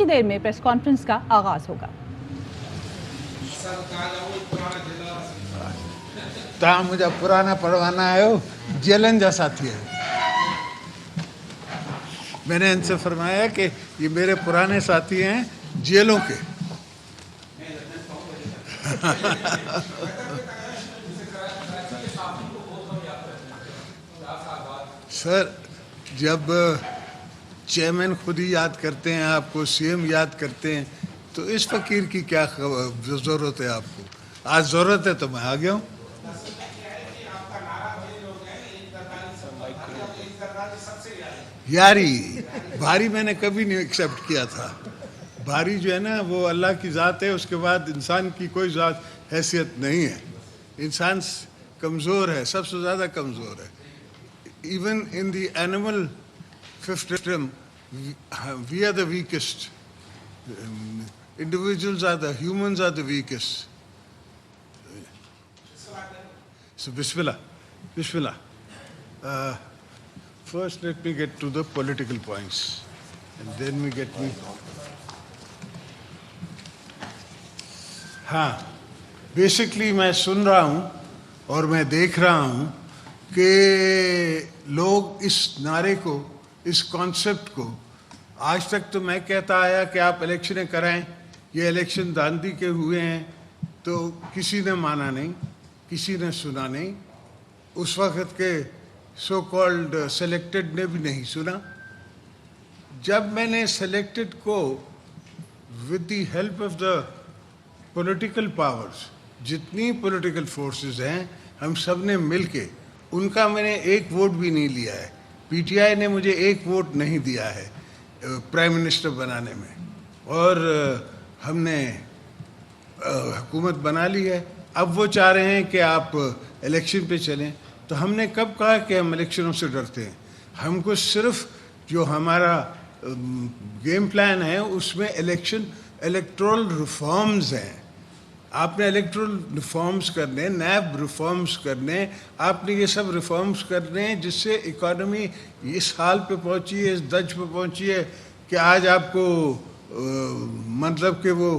देर में press conference का आगाज होगा। तव्हां मुंहिंजा पुराना परवाना आहियो, जेलनि जा साथी आहियो। मैंने इनसे फरमाया कि ये मेरे पुराने साथी हैं जेलों के। सर, जब चेयरमैन खुद ही याद करते हैं आपको, सीएम याद करते हैं, तो इस फकीर की क्या ज़रूरत है आपको? आज ज़रूरत है तो मैं आ गया हूँ। यारी भारी मैंने कभी नहीं एक्सेप्ट किया था। भारी जो है ना वो अल्लाह की ज़ात है, उसके बाद इंसान की कोई ज़ात हैसियत नहीं है। इंसान कमज़ोर है, सबसे ज़्यादा कमज़ोर है। Even in the animal system, we are the weakest. Humans are the weakest. So, Bismillah. First, let me get to the political points, and then we get me. हाँ, बेसिकली मैं सुन रहा हूँ और मैं देख रहा हूँ कि लोग इस नारे को, इस कॉन्सेप्ट को, आज तक तो मैं कहता आया कि आप इलेक्शनें कराएं, ये इलेक्शन दांधी के हुए हैं, तो किसी ने माना नहीं, किसी ने सुना नहीं। उस वक्त के सो कॉल्ड सेलेक्टेड ने भी नहीं सुना। जब मैंने सेलेक्टेड को with the help of the political powers, जितनी पॉलिटिकल फोर्सेस हैं, हम सब ने मिल के, उनका मैंने एक वोट भी नहीं लिया है। पीटीआई ने मुझे एक वोट नहीं दिया है प्राइम मिनिस्टर बनाने में, और हमने हुकूमत बना ली है। अब वो चाह रहे हैं कि आप इलेक्शन पे चलें, तो हमने कब कहा कि हम इलेक्शनों से डरते हैं? हमको सिर्फ जो हमारा गेम प्लान है उसमें इलेक्टोरल रिफॉर्म्स हैं। आपने इलेक्ट्रल रिफॉर्म्स करने, नैब रिफॉर्म्स करने, आपने ये सब रिफॉर्म्स करने जिससे इकॉनमी इस हाल पे पहुंची है, इस दर्ज पे पहुंची है कि आज आपको मतलब कि वो,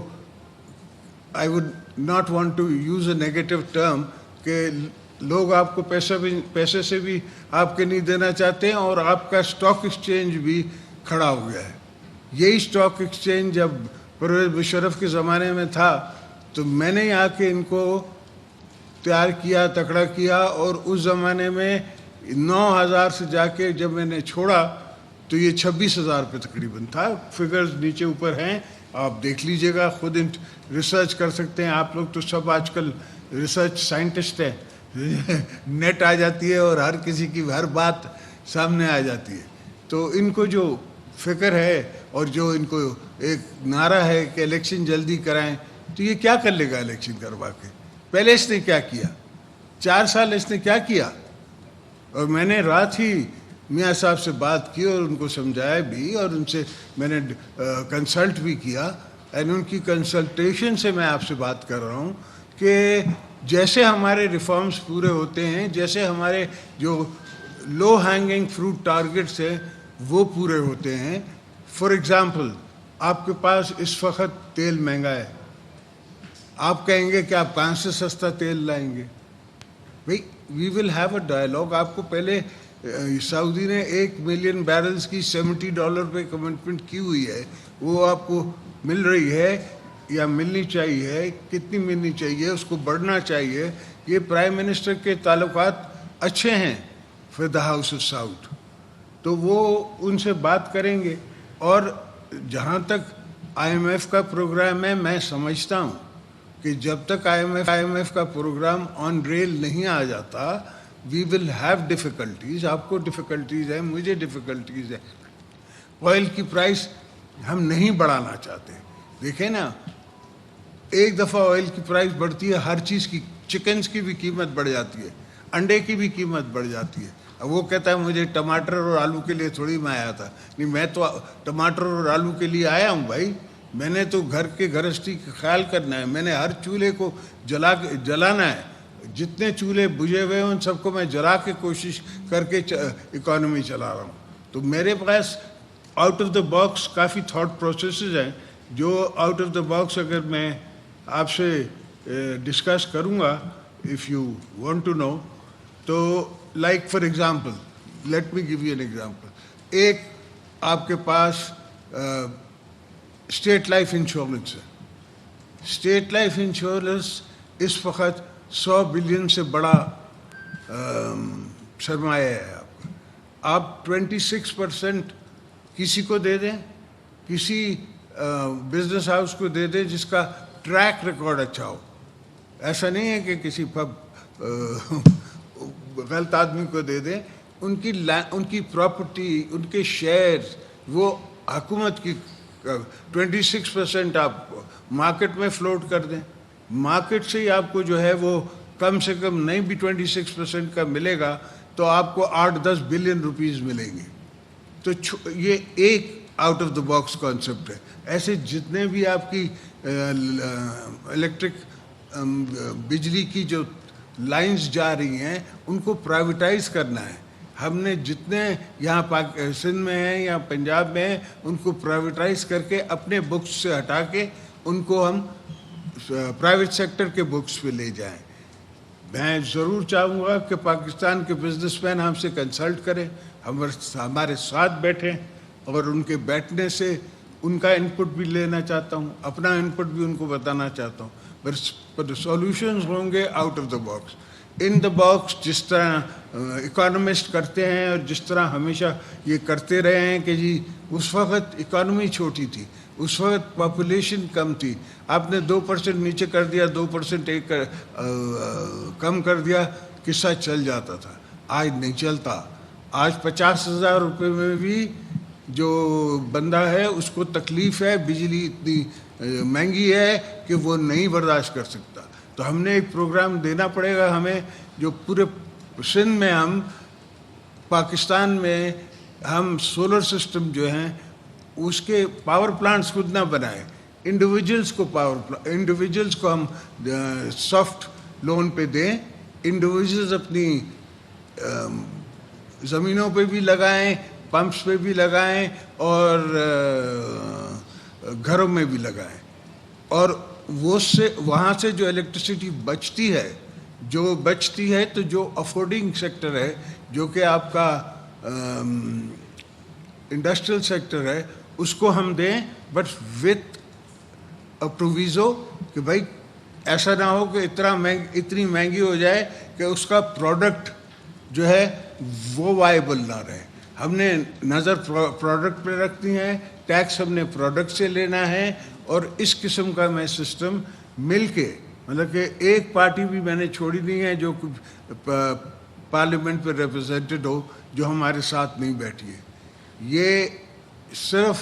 I would not want to use a negative term, कि लोग आपको पैसे से भी आपके नहीं देना चाहते हैं, और आपका स्टॉक एक्सचेंज भी खड़ा हो गया है। यही स्टॉक एक्सचेंज जब परवेज़ मुशर्रफ के ज़माने में था, तो मैंने ही आके इनको तैयार किया, तकड़ा किया, और उस ज़माने में 9,000 से जाके जब मैंने छोड़ा तो ये 26,000 पे तकरीबन था। फिगर्स नीचे ऊपर हैं, आप देख लीजिएगा, खुद रिसर्च कर सकते हैं। आप लोग तो सब आजकल रिसर्च साइंटिस्ट हैं, नेट आ जाती है और हर किसी की हर बात सामने आ जाती है। तो इनको जो फिक्र है और जो इनको एक नारा है कि इलेक्शन जल्दी कराएं, तो ये क्या कर लेगा इलेक्शन करवा के? पहले इसने क्या किया? 4 साल इसने क्या किया? और मैंने रात ही मियाँ साहब से बात की और उनको समझाया भी, और उनसे मैंने कंसल्ट भी किया, एंड उनकी कंसल्टेशन से मैं आपसे बात कर रहा हूँ कि जैसे हमारे रिफॉर्म्स पूरे होते हैं, जैसे हमारे जो लो हैंगिंग फ्रूट टारगेट्स हैं वो पूरे होते हैं। फॉर एग्ज़ाम्पल, आपके पास इस वक्त तेल महंगा है, आप कहेंगे कि आप कहाँ से सस्ता तेल लाएंगे? भाई, we will have a dialogue. आपको पहले सऊदी ने 1 मिलियन बैरल्स की $70 पे कमिटमेंट की हुई है, वो आपको मिल रही है या मिलनी चाहिए? कितनी मिलनी चाहिए? उसको बढ़ना चाहिए। ये प्राइम मिनिस्टर के ताल्लुकात अच्छे हैं फिर द हाउस ऑफ साउथ, तो वो उनसे बात करेंगे। और जहाँ तक IMF का प्रोग्राम है, मैं समझता हूँ कि जब तक IMF का प्रोग्राम ऑन रेल नहीं आ जाता, वी विल हैव डिफ़िकल्टीज़। आपको डिफ़िकल्टीज़ है, मुझे डिफ़िकल्टीज़ है। ऑयल की प्राइस हम नहीं बढ़ाना चाहते। देखें ना, एक दफ़ा ऑयल की प्राइस बढ़ती है, हर चीज़ की, चिकन्स की भी कीमत बढ़ जाती है, अंडे की भी कीमत बढ़ जाती है। अब वो कहता है मुझे टमाटर और आलू के लिए थोड़ी मैं आया था। नहीं, मैं तो टमाटर और आलू के लिए आया हूँ भाई। मैंने तो घर के गृहस्थी का ख्याल करना है, मैंने हर चूल्हे को जलाना है। जितने चूल्हे बुझे हुए हैं उन सबको मैं जला के कोशिश करके इकॉनमी चला रहा हूँ। तो मेरे pass out of the box काफ़ी थॉट प्रोसेसेस हैं जो आउट ऑफ द बॉक्स अगर मैं आपसे डिस्कस करूँगा, if you want to know, तो like for example, let me give you an example. एक आपके पास स्टेट लाइफ इंश्योरेंस है। स्टेट लाइफ इंश्योरेंस इस वक्त 100 बिलियन से बड़ा सरमाया है आपका। आप 26% किसी को दे दें, किसी बिजनेस हाउस को दे दें जिसका ट्रैक रिकॉर्ड अच्छा हो। ऐसा नहीं है कि किसी गलत आदमी को दे दें। उनकी प्रॉपर्टी, उनके शेयर्स, वो हुकूमत की 26% आप मार्केट में फ्लोट कर दें। मार्केट से ही आपको जो है वो कम से कम नहीं भी 26% का मिलेगा तो आपको 8-10 बिलियन रुपीस मिलेंगे। तो ये एक out of the box concept है। ऐसे जितने भी आपकी इलेक्ट्रिक बिजली की जो लाइंस जा रही हैं उनको प्राइवेटाइज करना है। हमने जितने यहाँ सिंध में हैं या पंजाब में हैं उनको प्राइवेटाइज करके अपने बुक्स से हटा के उनको हम प्राइवेट सेक्टर के बुक्स पे ले जाएं। मैं ज़रूर चाहूँगा कि पाकिस्तान के बिजनेसमैन हमसे कंसल्ट करें, हमारे साथ बैठें, और उनके बैठने से उनका इनपुट भी लेना चाहता हूँ, अपना इनपुट भी उनको बताना चाहता हूँ। पर सॉल्यूशंस होंगे out of the box. In the box जिस तरह इकोनॉमिस्ट करते हैं और जिस तरह हमेशा ये करते रहे हैं कि जी उस वक्त इकॉनमी छोटी थी, उस वक्त पॉपुलेशन कम थी, आपने 2% नीचे कर दिया, 2% कम कर दिया, किस्सा चल जाता था। आज नहीं चलता। आज 50,000 रुपये में भी जो बंदा है उसको तकलीफ़ है, बिजली इतनी महंगी है कि वो नहीं बर्दाश्त कर सकता। तो हमने एक प्रोग्राम देना पड़ेगा हमें, जो पूरे सिंध में, हम पाकिस्तान में हम सोलर सिस्टम जो हैं उसके पावर प्लांट्स खुद ना बनाएं, इंडिविजुअल्स को हम सॉफ्ट लोन पे दें, इंडिविजुअल्स अपनी ज़मीनों पे भी लगाएं, पंप्स पे भी लगाएं और घरों में भी लगाएं। और वहाँ से जो इलेक्ट्रिसिटी बचती है तो जो अफोर्डिंग सेक्टर है, जो कि आपका इंडस्ट्रियल सेक्टर है, उसको हम दें, बट विथ अ प्रोविज़ो कि भाई ऐसा ना हो कि इतनी महंगी हो जाए कि उसका प्रोडक्ट जो है वो वायबल ना रहे। हमने नज़र प्रोडक्ट पे रखनी है, टैक्स हमने प्रोडक्ट से लेना है, और इस किस्म का मैं सिस्टम मिल के, मतलब कि एक पार्टी भी मैंने छोड़ी नहीं है जो पार्लियामेंट पे रिप्रेजेंटेड हो जो हमारे साथ नहीं बैठी है। ये सिर्फ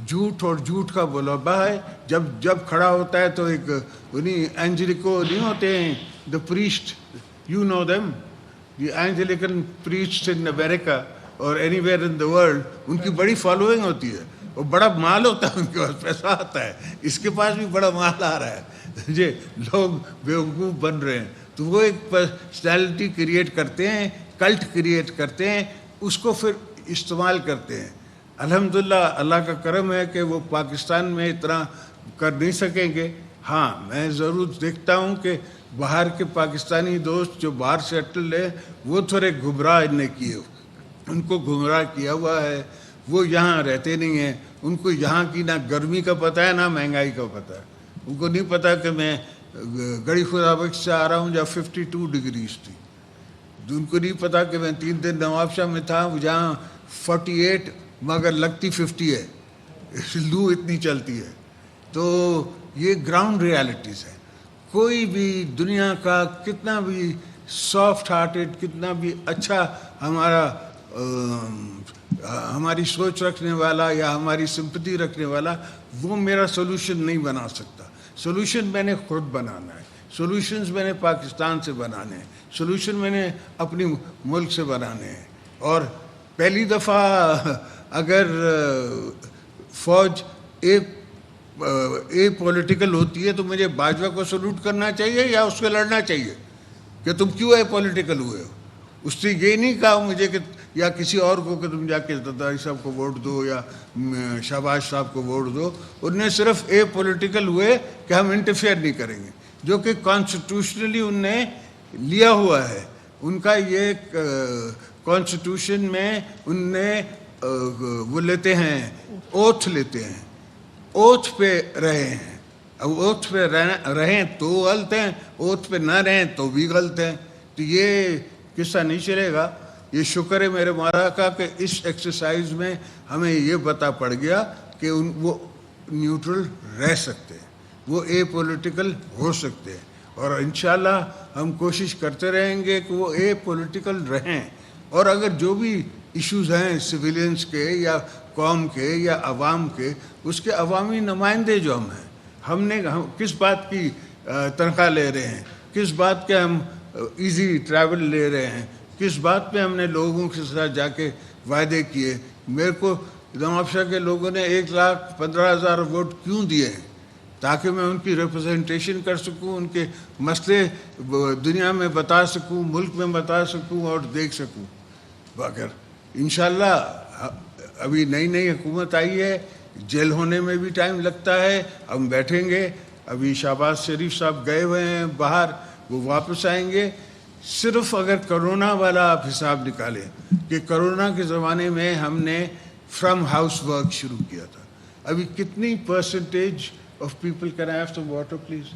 झूठ और झूठ का बुलावा है। जब खड़ा होता है तो एक उन्हीं एंजेलिको नहीं होते हैं, the priest, you know them, the Anglican priest in America और एनीवेयर इन द वर्ल्ड, उनकी बड़ी फॉलोइंग होती है और बड़ा माल होता है, उनके पास पैसा आता है। इसके पास भी बड़ा माल आ रहा है, ये लोग बेवकूफ़ बन रहे हैं। तो वो एक पर्सनैलिटी क्रिएट करते हैं, कल्ट क्रिएट करते हैं, उसको फिर इस्तेमाल करते हैं। अल्हम्दुलिल्लाह अल्लाह का करम है कि वो पाकिस्तान में इतना कर नहीं सकेंगे। हाँ, मैं ज़रूर देखता हूँ कि बाहर के पाकिस्तानी दोस्त जो बाहर सेटल है वो थोड़े गुमराह इनने किए, उनको गुमराह किया हुआ है। वो यहाँ रहते नहीं हैं, उनको यहाँ की ना गर्मी का पता है ना महंगाई का पता है। उनको नहीं पता कि मैं गड़ी खुदाबख्श से आ रहा हूँ जहाँ 52 डिग्रीज थी। उनको नहीं पता कि मैं 3 दिन नवाबशाह में था जहाँ 48 मगर लगती 50 है, लू इतनी चलती है। तो ये ग्राउंड रियलिटीज़ है। कोई भी दुनिया का कितना भी सॉफ्ट हार्टेड, कितना भी अच्छा हमारी सोच रखने वाला या हमारी सिंपैथी रखने वाला, वो मेरा सोल्यूशन नहीं बना सकता। सोल्यूशन मैंने खुद बनाना है, सोल्यूशंस मैंने पाकिस्तान से बनाने हैं, सोल्यूशन मैंने अपनी मुल्क से बनाने हैं। और पहली दफ़ा अगर फ़ौज पॉलिटिकल होती है तो मुझे बाजवा को सल्यूट करना चाहिए या उसको लड़ना चाहिए कि तुम क्यों पॉलिटिकल हुए हो। उसने ये नहीं कहा मुझे कि یا کسی اور کو کہ تم جا کے زرداری صاحب کو ووٹ دو یا شہباز صاحب کو ووٹ دو. ان نے صرف اے پولیٹیکل ہوئے کہ ہم انٹرفیئر نہیں کریں گے, جو کہ کانسٹیٹیوشنلی ان نے لیا ہوا ہے. ان کا یہ کانسٹیٹیوشن میں ان نے وہ لیتے ہیں, اوتھ لیتے ہیں, اوتھ پہ رہے ہیں. اب اوتھ پہ رہیں تو غلط ہیں, اوتھ پہ نہ رہیں تو بھی غلط ہیں. تو یہ قصہ نہیں چلے گا. یہ شکر ہے میرے مولا کا کہ اس ایکسرسائز میں ہمیں یہ پتہ پڑ گیا کہ وہ نیوٹرل رہ سکتے ہیں, وہ اے پولیٹیکل ہو سکتے ہیں, اور انشاءاللہ ہم کوشش کرتے رہیں گے کہ وہ اے پولیٹیکل رہیں. اور اگر جو بھی ایشوز ہیں سویلینس کے یا قوم کے یا عوام کے, اس کے عوامی نمائندے جو ہم نے کس بات کی تنخواہ لے رہے ہیں, کس بات کے ہم ایزی ٹریول لے رہے ہیں, کس بات پہ ہم نے لوگوں کے ساتھ جا کے وعدے کیے. میرے کو نواب شاہ کے لوگوں نے 1,15,000 ووٹ کیوں دیے ہیں؟ تاکہ میں ان کی ریپرزنٹیشن کر سکوں, ان کے مسئلے دنیا میں بتا سکوں, ملک میں بتا سکوں اور دیکھ سکوں. اگر انشاءاللہ ابھی نئی حکومت آئی ہے, جیل ہونے میں بھی ٹائم لگتا ہے, ہم بیٹھیں گے. ابھی شہباز شریف صاحب گئے ہوئے ہیں باہر, وہ واپس آئیں گے. صرف اگر کرونا والا آپ حساب نکالیں کہ کرونا کے زمانے میں ہم نے فرام ہاؤس ورک شروع کیا تھا, ابھی کتنی percentage of people, can I have some water please,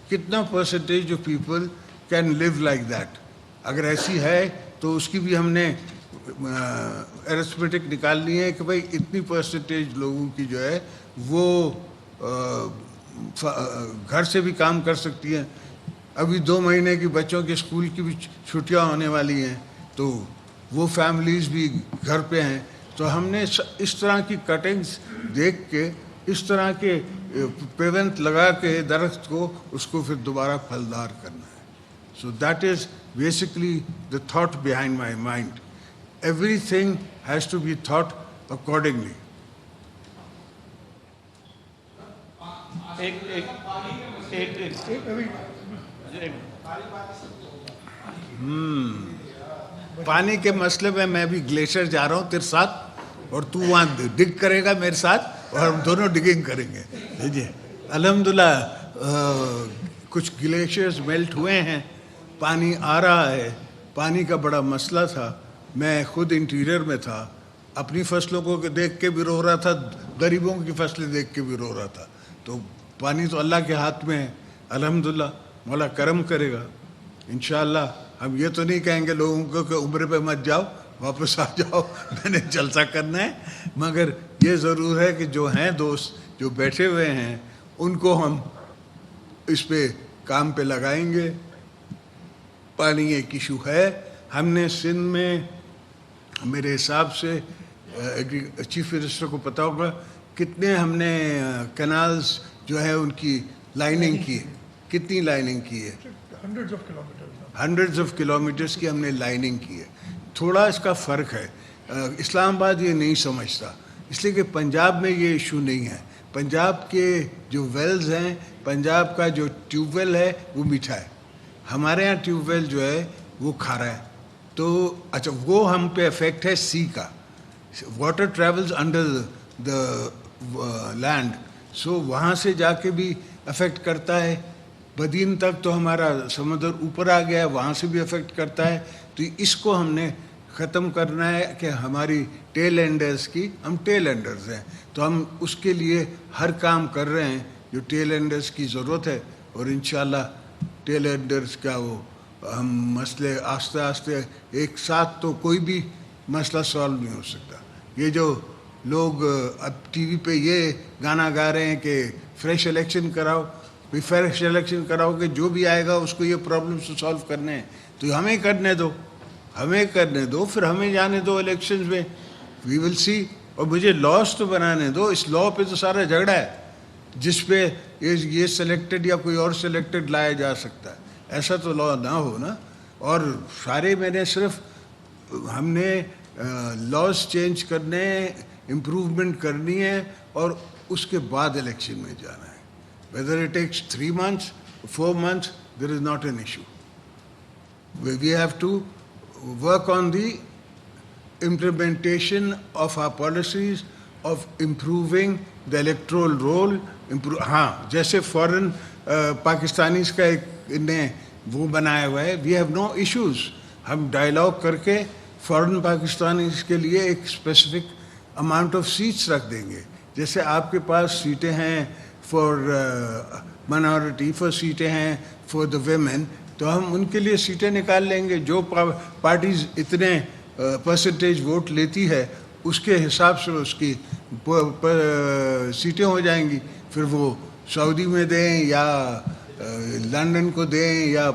کتنا percentage of people can live like that? اگر ایسی ہے تو اس کی بھی ہم نے ایرتھمیٹک نکالنی ہے کہ بھائی اتنی پرسنٹیج لوگوں کی جو ہے وہ گھر سے بھی کام کر سکتی ہیں. ابھی 2 مہینے کی بچوں کے اسکول کی بھی چھٹیاں ہونے والی ہیں, تو وہ فیملیز بھی گھر پہ ہیں. تو ہم نے اس طرح کی کٹنگز دیکھ کے, اس طرح کے پیونت لگا کے درخت کو, اس کو پھر دوبارہ پھلدار کرنا ہے. So that is basically the thought behind my mind. Everything has to be thought accordingly. پانی کے مسئلے میں میں بھی گلیشیئر جا رہا ہوں تیرے ساتھ, اور تو وہاں ڈگ کرے گا میرے ساتھ, اور ہم دونوں ڈگنگ کریں گے. جی الحمدللہ کچھ گلیشیئرز میلٹ ہوئے ہیں, پانی آ رہا ہے. پانی کا بڑا مسئلہ تھا. میں خود انٹیریئر میں تھا, اپنی فصلوں کو دیکھ کے بھی رو رہا تھا, غریبوں کی فصلیں دیکھ کے بھی رو رہا تھا. تو پانی تو اللہ کے ہاتھ میں ہے, الحمدللہ مولا کرم کرے گا انشاءاللہ. ہم یہ تو نہیں کہیں گے لوگوں کو کہ عمرے پہ مت جاؤ, واپس آ جاؤ, میں نے جلسہ کرنا ہے. مگر یہ ضرور ہے کہ جو ہیں دوست جو بیٹھے ہوئے ہیں, ان کو ہم اس پہ کام پہ لگائیں گے. پانی ایک ایشو ہے. ہم نے سندھ میں میرے حساب سے چیف منسٹر کو پتہ ہوگا کتنے ہم نے کینالز جو ہے ان کی لائننگ کی, کتنی لائننگ کی ہے, ہنڈریڈز آف کلومیٹرز کی ہم نے لائننگ کی ہے. تھوڑا اس کا فرق ہے. اسلام آباد یہ نہیں سمجھتا, اس لیے کہ پنجاب میں یہ ایشو نہیں ہے. پنجاب کے جو ویلز ہیں, پنجاب کا جو ٹیوب ویل ہے وہ میٹھا ہے. ہمارے یہاں ٹیوب ویل جو ہے وہ کھارا ہے. تو اچھا وہ ہم پہ افیکٹ ہے سی کا. Water travels under the land, so وہاں سے جا کے بھی افیکٹ کرتا ہے. بدین تک تو ہمارا سمندر اوپر آ گیا ہے, وہاں سے بھی افیکٹ کرتا ہے. تو اس کو ہم نے ختم کرنا ہے کہ ہماری ٹیل اینڈرز کی, ہم ٹیل اینڈرز ہیں, تو ہم اس کے لیے ہر کام کر رہے ہیں جو ٹیل اینڈرز کی ضرورت ہے. اور انشاءاللہ ٹیل اینڈرز کا وہ ہم مسئلے آہستہ آہستہ, ایک ساتھ تو کوئی بھی مسئلہ سالو نہیں ہو سکتا. یہ جو لوگ اب ٹی وی پہ یہ گانا گا رہے ہیں کہ فریش الیکشن کراؤ, فریش الیکشن کراؤ کہ جو بھی آئے گا اس کو یہ پرابلمس سالو کرنے ہیں, تو ہمیں کرنے دو, ہمیں کرنے دو, پھر ہمیں جانے دو الیکشنز میں, وی ول سی. اور مجھے لاس تو بنانے دو. اس لا پہ تو سارا جھگڑا ہے جس پہ یہ سلیکٹڈ یا کوئی اور سلیکٹڈ لایا جا سکتا ہے. ایسا تو لا نہ ہو نا. اور سارے میں نے صرف ہم نے لاز چینج کرنے, امپروومنٹ کرنی ہے, اور اس کے بعد الیکشن میں جانا ہے. Whether it takes 3 months, 4 months, there is not an issue. We have to work on the implementation of our policies of improving the electoral role. हाँ, जैसे फॉरेन पाकिस्तानीज का एक ने वो बनाया हुआ है, वी हैव नो इश्यूज. हम डायलॉग करके फॉरेन पाकिस्तानीज के लिए एक स्पेसिफिक अमाउंट ऑफ सीट्स रख देंगे. जैसे आपके पास सीटें हैं फॉर माइनॉरिटी, फॉर सीटें हैं फॉर द वेमेन, तो हम उनके लिए सीटें निकाल लेंगे. जो पार्टीज इतने परसेंटेज वोट लेती है उसके हिसाब से उसकी सीटें हो जाएंगी. फिर वो सऊदी में दें या लंदन को दें या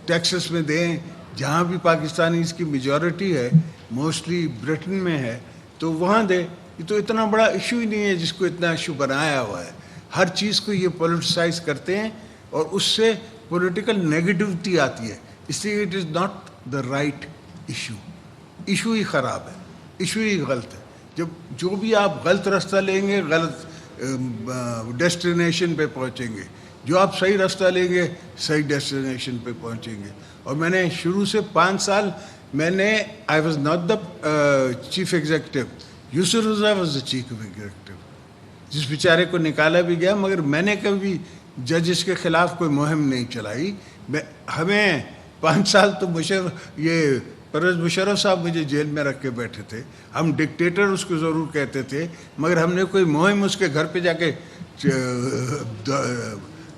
टेक्सास में दें, जहाँ भी पाकिस्तानीज़ की मेजॉरिटी है, मोस्टली ब्रिटेन में है, तो वहाँ दें. ये तो इतना बड़ा इशू ही नहीं है जिसको इतना इशू बनाया हुआ है. हर चीज़ को ये पोलिटिसाइज करते हैं और उससे पॉलिटिकल नेगेटिविटी आती है. इसलिए it is not the right issue. Issue ही ख़राब है, इशू ही गलत है. जब जो भी आप गलत रास्ता लेंगे गलत डेस्टिनेशन पे पहुंचेंगे. जो आप सही रास्ता लेंगे सही डेस्टिनेशन पे पहुंचेंगे. और मैंने शुरू से 5 साल I was not the chief executive, Yusuf Raza was the chief executive, जिस बेचारे को निकाला भी गया, मगर मैंने कभी जजेस के खिलाफ कोई मुहिम नहीं चलाई. हमें 5 साल तो परवेज़ मुशर्रफ साहब मुझे जेल में रख के बैठे थे. हम डिक्टेटर उसको ज़रूर कहते थे, मगर हमने कोई मुहिम उसके घर पे जाके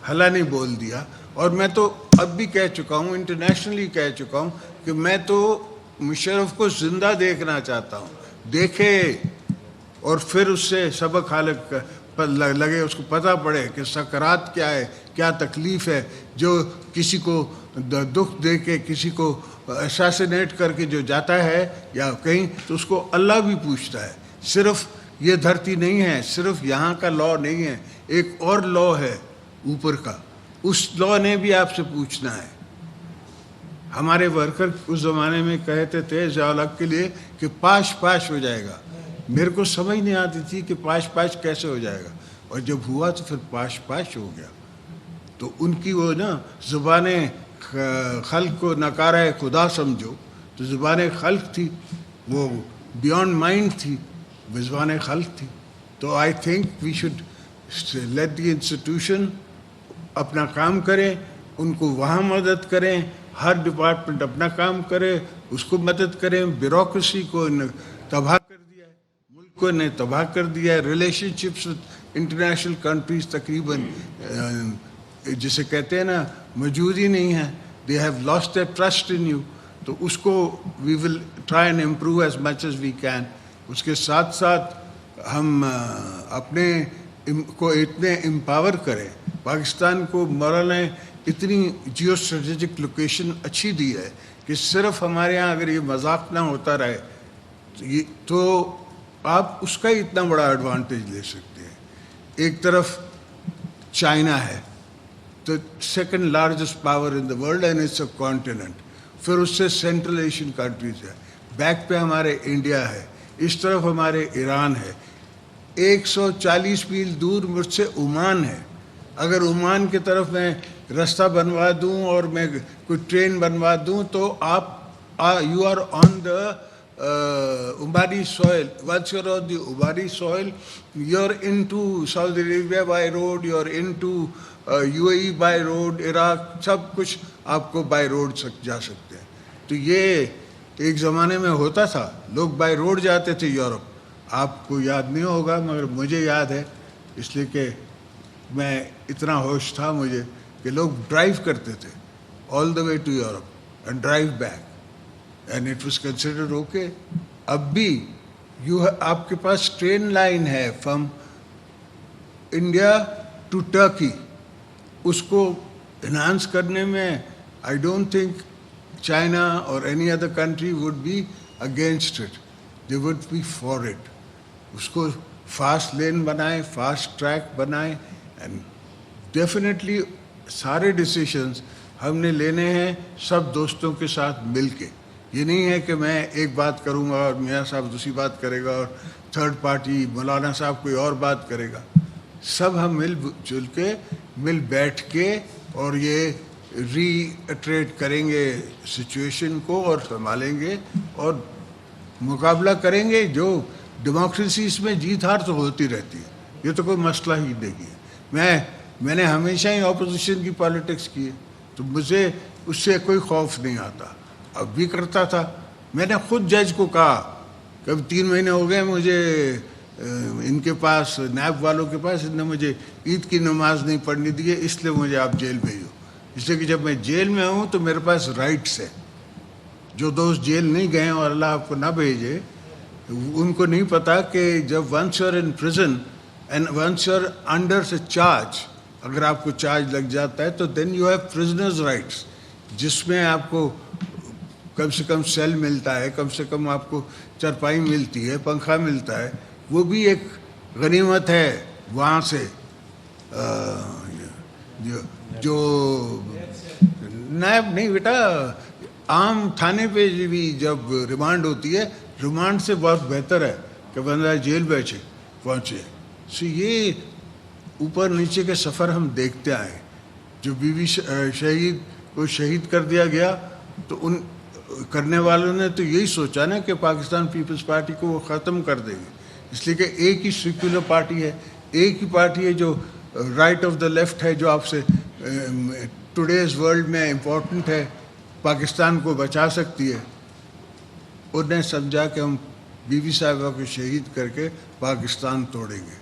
हला नहीं बोल दिया. और मैं तो अब भी कह चुका हूँ, इंटरनेशनली कह चुका हूँ कि मैं तो मुशर्रफ को ज़िंदा देखना चाहता हूँ. देखे और फिर उससे सबक हालत लगे, उसको पता पड़े कि सकरात क्या है, क्या तकलीफ़ है. जो किसी को दुख दे के किसी को असैसिनेट करके जो जाता है या कहीं, तो उसको अल्लाह भी पूछता है. सिर्फ ये धरती नहीं है, सिर्फ यहाँ का लॉ नहीं है, एक और लॉ है ऊपर का, उस लॉ ने भी आपसे पूछना है. हमारे वर्कर उस ज़माने में कहते थे ज़िया-उल-हक के लिए कि पाश पाश हो जाएगा. मेरे को समझ नहीं आती थी कि पाश पाश कैसे हो जाएगा, और जब हुआ तो फिर पाश पाश हो गया. तो उनकी वो ना ज़ुबान खल्क को नकारा खुदा समझो, तो ज़ुबान खल्क थी, वो बियॉन्ड माइंड थी, वो ज़ुबान खल्क थी. तो I think we should let the institution अपना काम करें, उनको वहाँ मदद करें, हर डिपार्टमेंट अपना काम करे, उसको मदद करें. ब्यूरोक्रेसी को तबाह कर दिया है, मुल्क को ने तबाह कर दिया है. रिलेशनशिप्स विद इंटरनेशनल कंट्रीज तकरीबन जिसे कहते हैं ना मौजूद ही नहीं है. They have lost their trust in you. तो उसको we will try and improve as much as we can. उसके साथ साथ हम अपने को इतने एम्पावर करें. पाकिस्तान को मौला ने इतनी जियो स्ट्रेटेजिक लोकेशन अच्छी दी है कि सिर्फ हमारे यहाँ अगर ये मजाक ना होता रहे तो आप उसका ही इतना बड़ा एडवांटेज ले सकते हैं. एक तरफ चाइना है, तो second largest power in the world and it's a continent. फिर उससे सेंट्रल एशियन कंट्रीज है, बैक पे हमारे इंडिया है, इस तरफ हमारे ईरान है, 140 मील दूर मुझसे ओमान है. अगर ओमान की तरफ मैं रास्ता बनवा दूं और मैं कोई ट्रेन बनवा दूं तो आप you are on the Omani soil. Once you are on the Omani soil you are into Saudi Arabia by road, you are into UAE by road, Iraq, सब कुछ आपको बाय रोड जा सकते हैं. तो ये एक ज़माने में होता था, लोग बाय रोड जाते थे यूरोप. आपको याद नहीं होगा मगर मुझे याद है, इसलिए कि मैं इतना होश था मुझे कि लोग ड्राइव करते थे all the way to Europe and drive back and it was considered okay. अब भी आपके पास ट्रेन लाइन है फ्रॉम इंडिया टू टर्की. उसको इन्हांस करने में आई डोंट थिंक चाइना और any other country would be against it, they would be for it. उसको फास्ट लेन बनाए, फास्ट ट्रैक बनाए, एंड डेफिनेटली सारे डिसीशंस हमने लेने हैं सब दोस्तों के साथ मिलके. ये नहीं है कि मैं एक बात करूंगा और मियाँ साहब दूसरी बात करेगा और थर्ड पार्टी मौलाना साहब कोई और बात करेगा. सब हम मिल के मिल बैठ के और ये रीट्रेट करेंगे सिचुएशन को और संभालेंगे और मुकाबला करेंगे। जो डेमोक्रेसी इसमें जीत हार तो होती रहती है, ये तो कोई मसला ही नहीं है। मैंने हमेशा ही ऑपोजिशन की पॉलिटिक्स की है, तो मुझे उससे कोई खौफ नहीं आता, अब भी करता था। मैंने खुद जज को कहा, कभी 3 महीने हो गए मुझे इनके पास, नैब वालों के पास, इन्होंने मुझे ईद की नमाज नहीं पढ़ने दी है, इसलिए मुझे आप जेल भेजो। इसलिए कि जब मैं जेल में हूँ तो मेरे पास राइट्स है। जो दोस्त जेल नहीं गए और अल्लाह आपको ना भेजे, उनको नहीं पता कि जब once you are in prison and once you are under से चार्ज, अगर आपको चार्ज लग जाता है तो then you have prisoners rights, जिसमें आपको कम से कम सेल मिलता है, कम से कम आपको चारपाई मिलती है, पंखा मिलता है, वो भी एक गनीमत है। वहाँ से जो नायब नहीं बेटा, आम थाने पे भी जब रिमांड होती है, रिमांड से बहुत बेहतर है कि बंदा जेल पहुँचे। सो ये ऊपर नीचे के सफ़र हम देखते आए। जो बीवी शहीद को शहीद कर दिया गया, तो उन करने वालों ने तो यही सोचा ना कि पाकिस्तान पीपल्स पार्टी को वो ख़त्म कर देंगे, इसलिए कि एक ही सेक्युलर पार्टी है, एक ही पार्टी है जो राइट ऑफ द लेफ्ट है, जो आपसे टुडेज़ वर्ल्ड में इम्पोर्टेंट है, पाकिस्तान को बचा सकती है। उन्हें समझा कि हम बीवी साहिबा को शहीद करके पाकिस्तान तोड़ेंगे।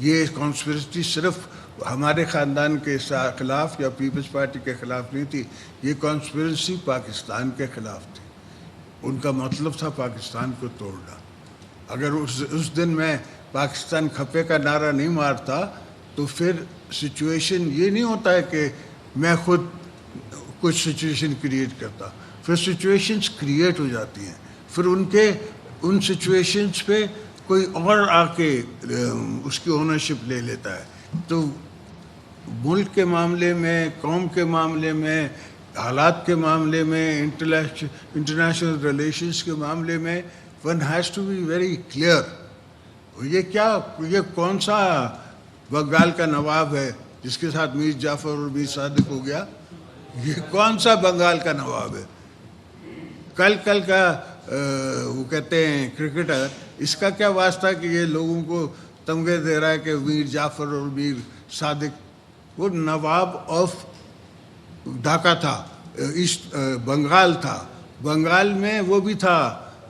ये कॉन्स्पिरेसी सिर्फ हमारे ख़ानदान के ख़िलाफ़ या पीपल्स पार्टी के ख़िलाफ़ नहीं थी, ये कॉन्स्पिरेसी पाकिस्तान के ख़िलाफ़ थी। उनका मतलब था पाकिस्तान को तोड़ना। अगर उस दिन मैं पाकिस्तान खपे का नारा नहीं मारता तो फिर सिचुएशन ये नहीं होता है कि मैं खुद कुछ सिचुएशन क्रिएट करता, फिर सिचुएशंस क्रिएट हो जाती हैं, फिर उन सिचुएशंस पे कोई और आके उसकी ओनरशिप ले लेता है। तो मुल्क के मामले में, कौम के मामले में, हालात के मामले में, इंटरनेशनल रिलेशंस के मामले में one has to be very clear. ये कौन सा बंगाल का नवाब है जिसके साथ मीर जाफ़र और मीर सादिक हो गया? ये कौन सा बंगाल का नवाब है? कल का वो कहते हैं क्रिकेटर, इसका क्या वास्ता कि ये लोगों को तमगे दे रहा है कि मीर जाफ़र और मीर सादिक? वो नवाब ऑफ ढाका था, ईस्ट बंगाल था। बंगाल में वो भी था,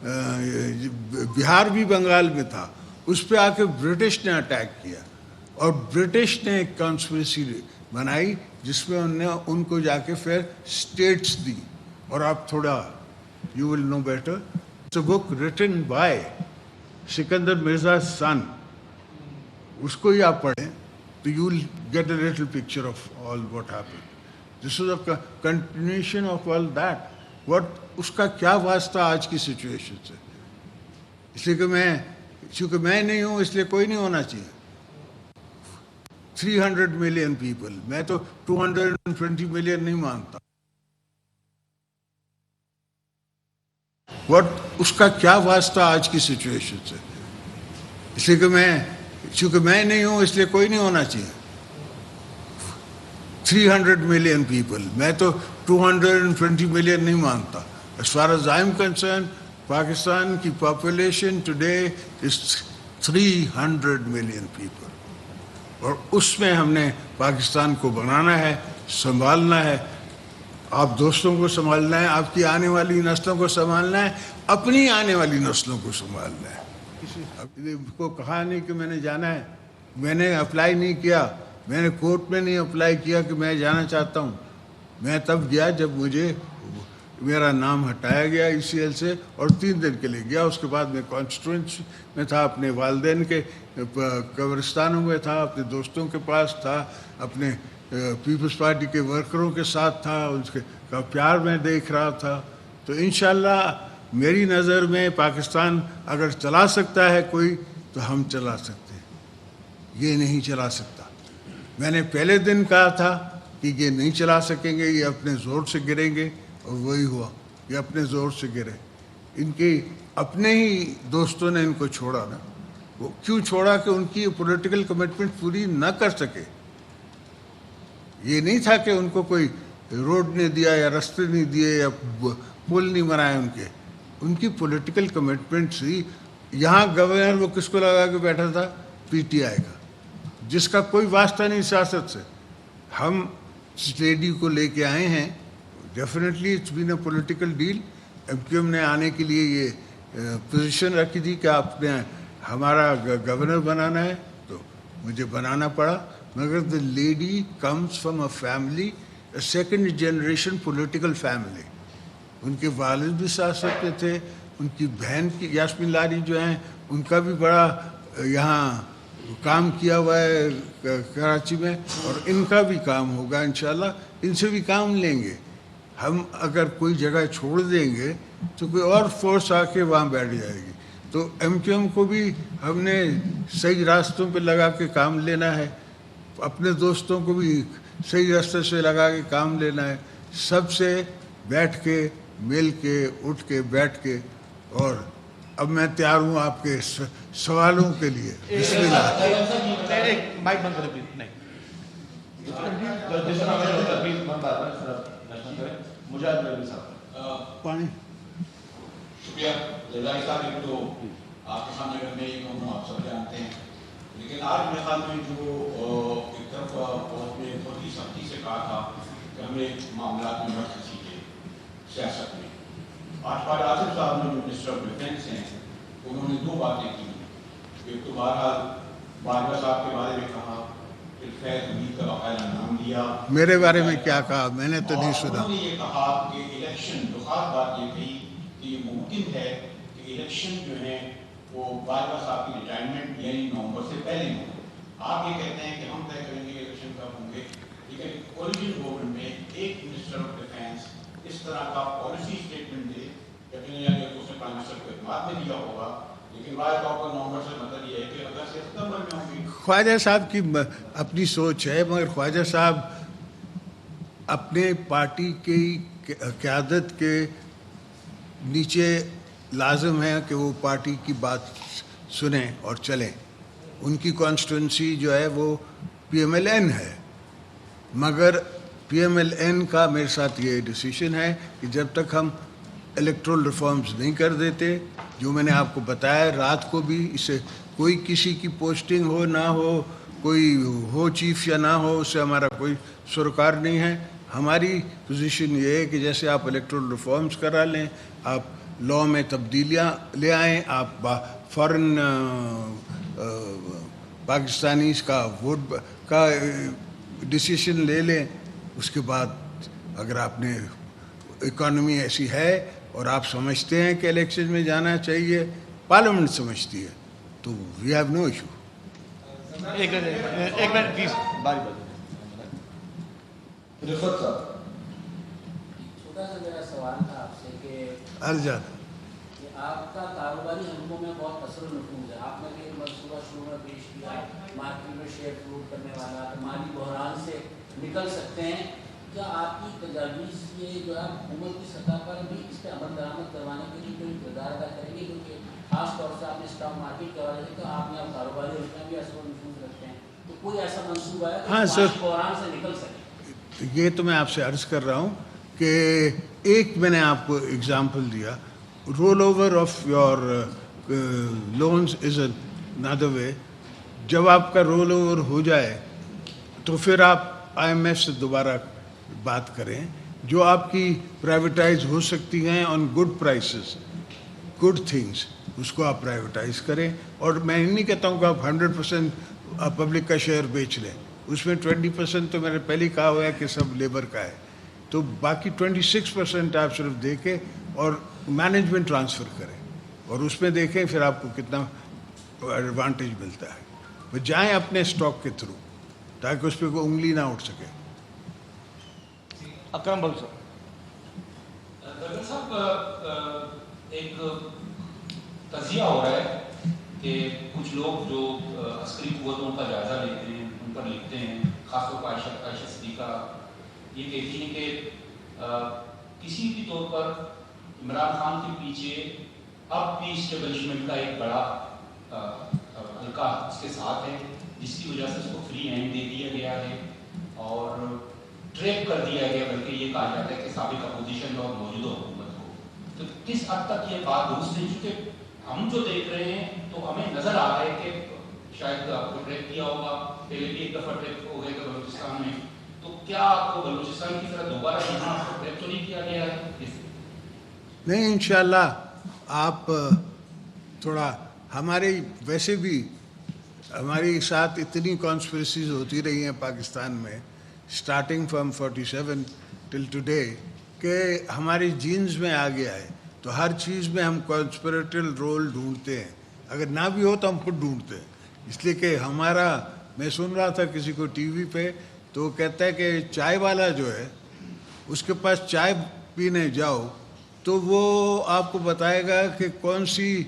बिहार भी बंगाल में था। उस पर आके ब्रिटिश ने अटैक किया और ब्रिटिश ने एक कॉन्स्पिरेसी बनाई जिसमें उनको जाके फिर स्टेट्स दी। और आप थोड़ा you will know better, it's a book written by Sikandar Mirza son, उसको ही आप पढ़ें तो you will get a little picture of all what happened. This is a continuation of all that. What उसका क्या वास्ता आज की सिचुएशन से? इसलिए कि चूँकि मैं नहीं हूँ इसलिए कोई नहीं होना चाहिए। 300 मिलियन पीपल, मैं तो 220 मिलियन नहीं मानता। उसका क्या वास्ता आज की सिचुएशन से? इसलिए कि चूँकि मैं नहीं हूँ इसलिए कोई नहीं होना चाहिए। 300 मिलियन पीपल, मैं तो 220 मिलियन नहीं मानता। As far as I am concerned, Pakistan की population today is 300 million people, और उसमें हमने पाकिस्तान को बनाना है, संभालना है। आप दोस्तों को संभालना है, आपकी आने वाली नस्लों को संभालना है, अपनी आने वाली नस्लों को संभालना है। को कहा नहीं कि मैंने जाना है, मैंने अप्लाई नहीं किया, मैंने कोर्ट में नहीं अप्लाई किया कि मैं जाना चाहता हूँ। मैं तब गया जब मेरा नाम हटाया गया ECL से, और 3 दिन के लिए गया। उसके बाद मैं कॉन्स्टिट्यूंसी में था, अपने वालिदैन के कब्रिस्तानों में था, अपने दोस्तों के पास था, अपने पीपल्स पार्टी के वर्करों के साथ था, उसके का प्यार मैं देख रहा था। तो इंशाल्लाह मेरी नज़र में पाकिस्तान अगर चला सकता है कोई, तो हम चला सकते हैं, ये नहीं चला सकता। मैंने पहले दिन कहा था कि ये नहीं चला सकेंगे, ये अपने ज़ोर से गिरेंगे, और वही हुआ, ये अपने ज़ोर से गिरे। इनके अपने ही दोस्तों ने इनको छोड़ा ना। वो क्यों छोड़ा? कि उनकी पॉलिटिकल कमिटमेंट पूरी ना कर सके। ये नहीं था कि उनको कोई रोड नहीं दिया या रास्ते नहीं दिए या पुल नहीं बनाए उनके। ان کی پولیٹیکل کمٹمنٹ تھی. یہاں گورنر وہ کس کو لگا کے بیٹھا تھا؟ پی ٹی آئی کا, جس کا کوئی واسطہ نہیں سیاست سے. ہم اس لیڈی کو لے کے آئے ہیں, definitely it's been a political deal. M Q M نے آنے کے لیے یہ پوزیشن رکھی تھی کہ آپ نے ہمارا گورنر بنانا ہے, تو مجھے بنانا پڑا. مگر the lady comes from a family, a second generation political family. ان کے والد بھی سیاست میں تھے, ان کی بہن کی یاسمین لاری جو ہیں ان کا بھی بڑا یہاں کام کیا ہوا ہے کراچی میں, اور ان کا بھی کام ہوگا انشاءاللہ. ان سے بھی کام لیں گے. ہم اگر کوئی جگہ چھوڑ دیں گے تو کوئی اور فورس آ کے وہاں بیٹھ جائے گی. تو ایم کیو ایم کو بھی ہم نے صحیح راستوں پہ لگا کے کام لینا ہے, اپنے دوستوں کو بھی صحیح راستے سے لگا کے کام لینا ہے, سب سے بیٹھ کے مل کے اٹھ کے بیٹھ کے. اور اب میں تیار ہوں آپ کے سوالوں کے لیے. بسم اللہ. مائک بند کریں پلیز. نہیں پانی. شکریہ جزاک صاحب. ایک تو آپ کے سامنے اگر میں یہ کہوں آپ سب جانتے ہیں, لیکن آج میرے خیال میں جو ایک طرف بہت میں بہت ہی سختی سے کہا تھا کہ ہمیں معاملات میں مت کیجیے سیاست میں. آج پاج آصف صاحب نے جو منسٹر آف ڈیفینس ہیں انہوں نے دو باتیں کی. ایک تو بہرحال باجوہ صاحب کے بارے میں کہا, پھر فیض حمید کا باقاعدہ نام دیا. میرے بارے میں کیا کہا؟ میں نے تو نہیں سنا. انہوں نے یہ کہا کہ الیکشن, جو خاص بات یہ کہی کہ یہ ممکن ہے کہ الیکشن جو ہیں وہ باجوہ صاحب کی ریٹائرمنٹ یعنی نومبر سے پہلے ہوں. آپ یہ کہتے ہیں کہ ہم طے کریں گے الیکشن کب ہوں گے, لیکن اوریجنل گورنمنٹ میں ایک منسٹر آف ڈیفینس اس طرح کا پالیسی اسٹیٹمنٹ دے, یقیناً اس نے پرائم منسٹر کو اعتماد میں دیا ہوگا, لیکن واحد طور پر نومبر سے مطلب یہ ہے کہ اگر سے ستمبر میں ہوں گی. خواجہ صاحب کی اپنی سوچ ہے, مگر خواجہ صاحب اپنے پارٹی کی قیادت کے نیچے لازم ہے کہ وہ پارٹی کی بات سنیں اور چلیں. ان کی کانسٹیٹوئنسی جو ہے وہ پی ایم ایل این ہے, مگر پی ایم ایل این کا میرے ساتھ یہ ڈیسیشن ہے کہ جب تک ہم الیکٹرل ریفارمز نہیں کر دیتے, جو میں نے آپ کو بتایا رات کو بھی, اسے کوئی کسی کی پوسٹنگ ہو نہ ہو, کوئی ہو چیف یا نہ ہو, اس سے ہمارا کوئی سروکار نہیں ہے. ہماری پوزیشن یہ ہے کہ جیسے آپ الیکٹرل ریفارمز کرا لیں, آپ لاء میں تبدیلیاں لے آئیں, آپ فارن پاکستانیز کا ووٹ کا ڈیسیشن لے لیں. اس کے بعد اگر آپ نے اکانومی ایسی ہے اور آپ سمجھتے ہیں کہ الیکشن میں جانا چاہیے, پارلیمنٹ سمجھتی ہے, تو وی ہیو نو ایشو. ایک منٹ پلیز. باری باری. رفت صاحب, چھوٹا سا میرا سوال تھا آپ سے کہ ارجان آپ کا کاروباری حلقوں میں بہت اثر و نفوذ ہے. آپ نے بھی ایک منصوبہ شروع پیش کیا, مارکیٹ میں شیئر فروٹ کرنے والا, مالی بحران سے نکل سکتے ہیں. کیا آپ کی تجاویز یہ جو ہے حکومت کی سطح پر بھی اس پہ عمل درآمد کروانے کے لیے کوئی کردار ادا کریں گے؟ کیونکہ خاص طور سے آپ نے اسٹاک مارکیٹ کے حوالے سے تو آپ یہاں کاروباری حلقے میں بھی اثر و نفوذ رکھتے ہیں, تو کوئی ایسا منصوبہ ہے کہ مالی بحران سے نکل سکے؟ یہ تو میں آپ سے عرض کر رہا ہوں کہ ایک میں نے آپ کو اگزامپل دیا, roll over of your loans is another way. جب آپ کا رول اوور ہو جائے تو پھر آپ آئی ایم ایف سے دوبارہ بات کریں, جو آپ کی پرائیویٹائز ہو سکتی ہیں on good prices, good things, اس کو آپ پرائیویٹائز کریں. اور میں نہیں کہتا ہوں کہ آپ 100% پبلک کا شیئر بیچ لیں, اس میں 20% تو میں نے پہلے کہا ہوا ہے کہ سب لیبر کا ہے, تو باقی 26% آپ صرف دے کے اور مینجمنٹ ٹرانسفر کریں, اور اس میں دیکھیں پھر آپ کو کتنا ایڈوانٹیج ملتا ہے. وہ جائیں اپنے اسٹاک کے تھرو تاکہ اس پہ کوئی انگلی نہ اٹھ سکے. اکرم بل صاحب. گورنر صاحب, ایک تجزیہ ہو رہا ہے کہ کچھ لوگ جو عسکری قوتوں کا جائزہ لیتے ہیں, ان پر لکھتے ہیں, خاص طور پر عائشہ صدیقہ یہ کہتی ہیں کہ کسی بھی طور پر عمران خان کے پیچھے اب بھی اسٹیبلشمنٹ کا ایک بڑا حلقہ اس کے ساتھ ہے, جس کی وجہ سے اس کو فری ہینڈ دے دیا گیا ہے اور ٹریپ کر دیا گیا, بلکہ یہ کہا جاتا ہے کہ سابق اپوزیشن اور موجودہ حکومت کو. تو تو کس حد تک یہ بات درست ہے؟ چونکہ ہم جو دیکھ رہے ہیں تو ہمیں نظر آ رہا ہے کہ شاید آپ کو ٹریک کیا ہوگا، پہلے بھی ایک دفعہ ٹریک ہو گئے تھے بلوچستان میں، تو کیا آپ کو بلوچستان کی طرح دوبارہ یہاں آپ کو ٹریک تو نہیں کیا گیا ہے؟ نہیں، انشاءاللہ آپ تھوڑا ہمارے ویسے بھی ہمارے ساتھ اتنی کانسپریسیز ہوتی رہی ہیں پاکستان میں اسٹارٹنگ فرام 47 ٹل ٹوڈے کہ ہماری جینز میں آ گیا ہے، تو ہر چیز میں ہم کانسپریٹل رول ڈھونڈتے ہیں، اگر نہ بھی ہو تو ہم خود ڈھونڈتے ہیں، اس لیے کہ ہمارا، میں سن رہا تھا کسی کو ٹی وی پہ تو وہ کہتا ہے کہ چائے والا جو ہے اس کے پاس چائے پینے جاؤ تو وہ آپ کو بتائے گا کہ کون سی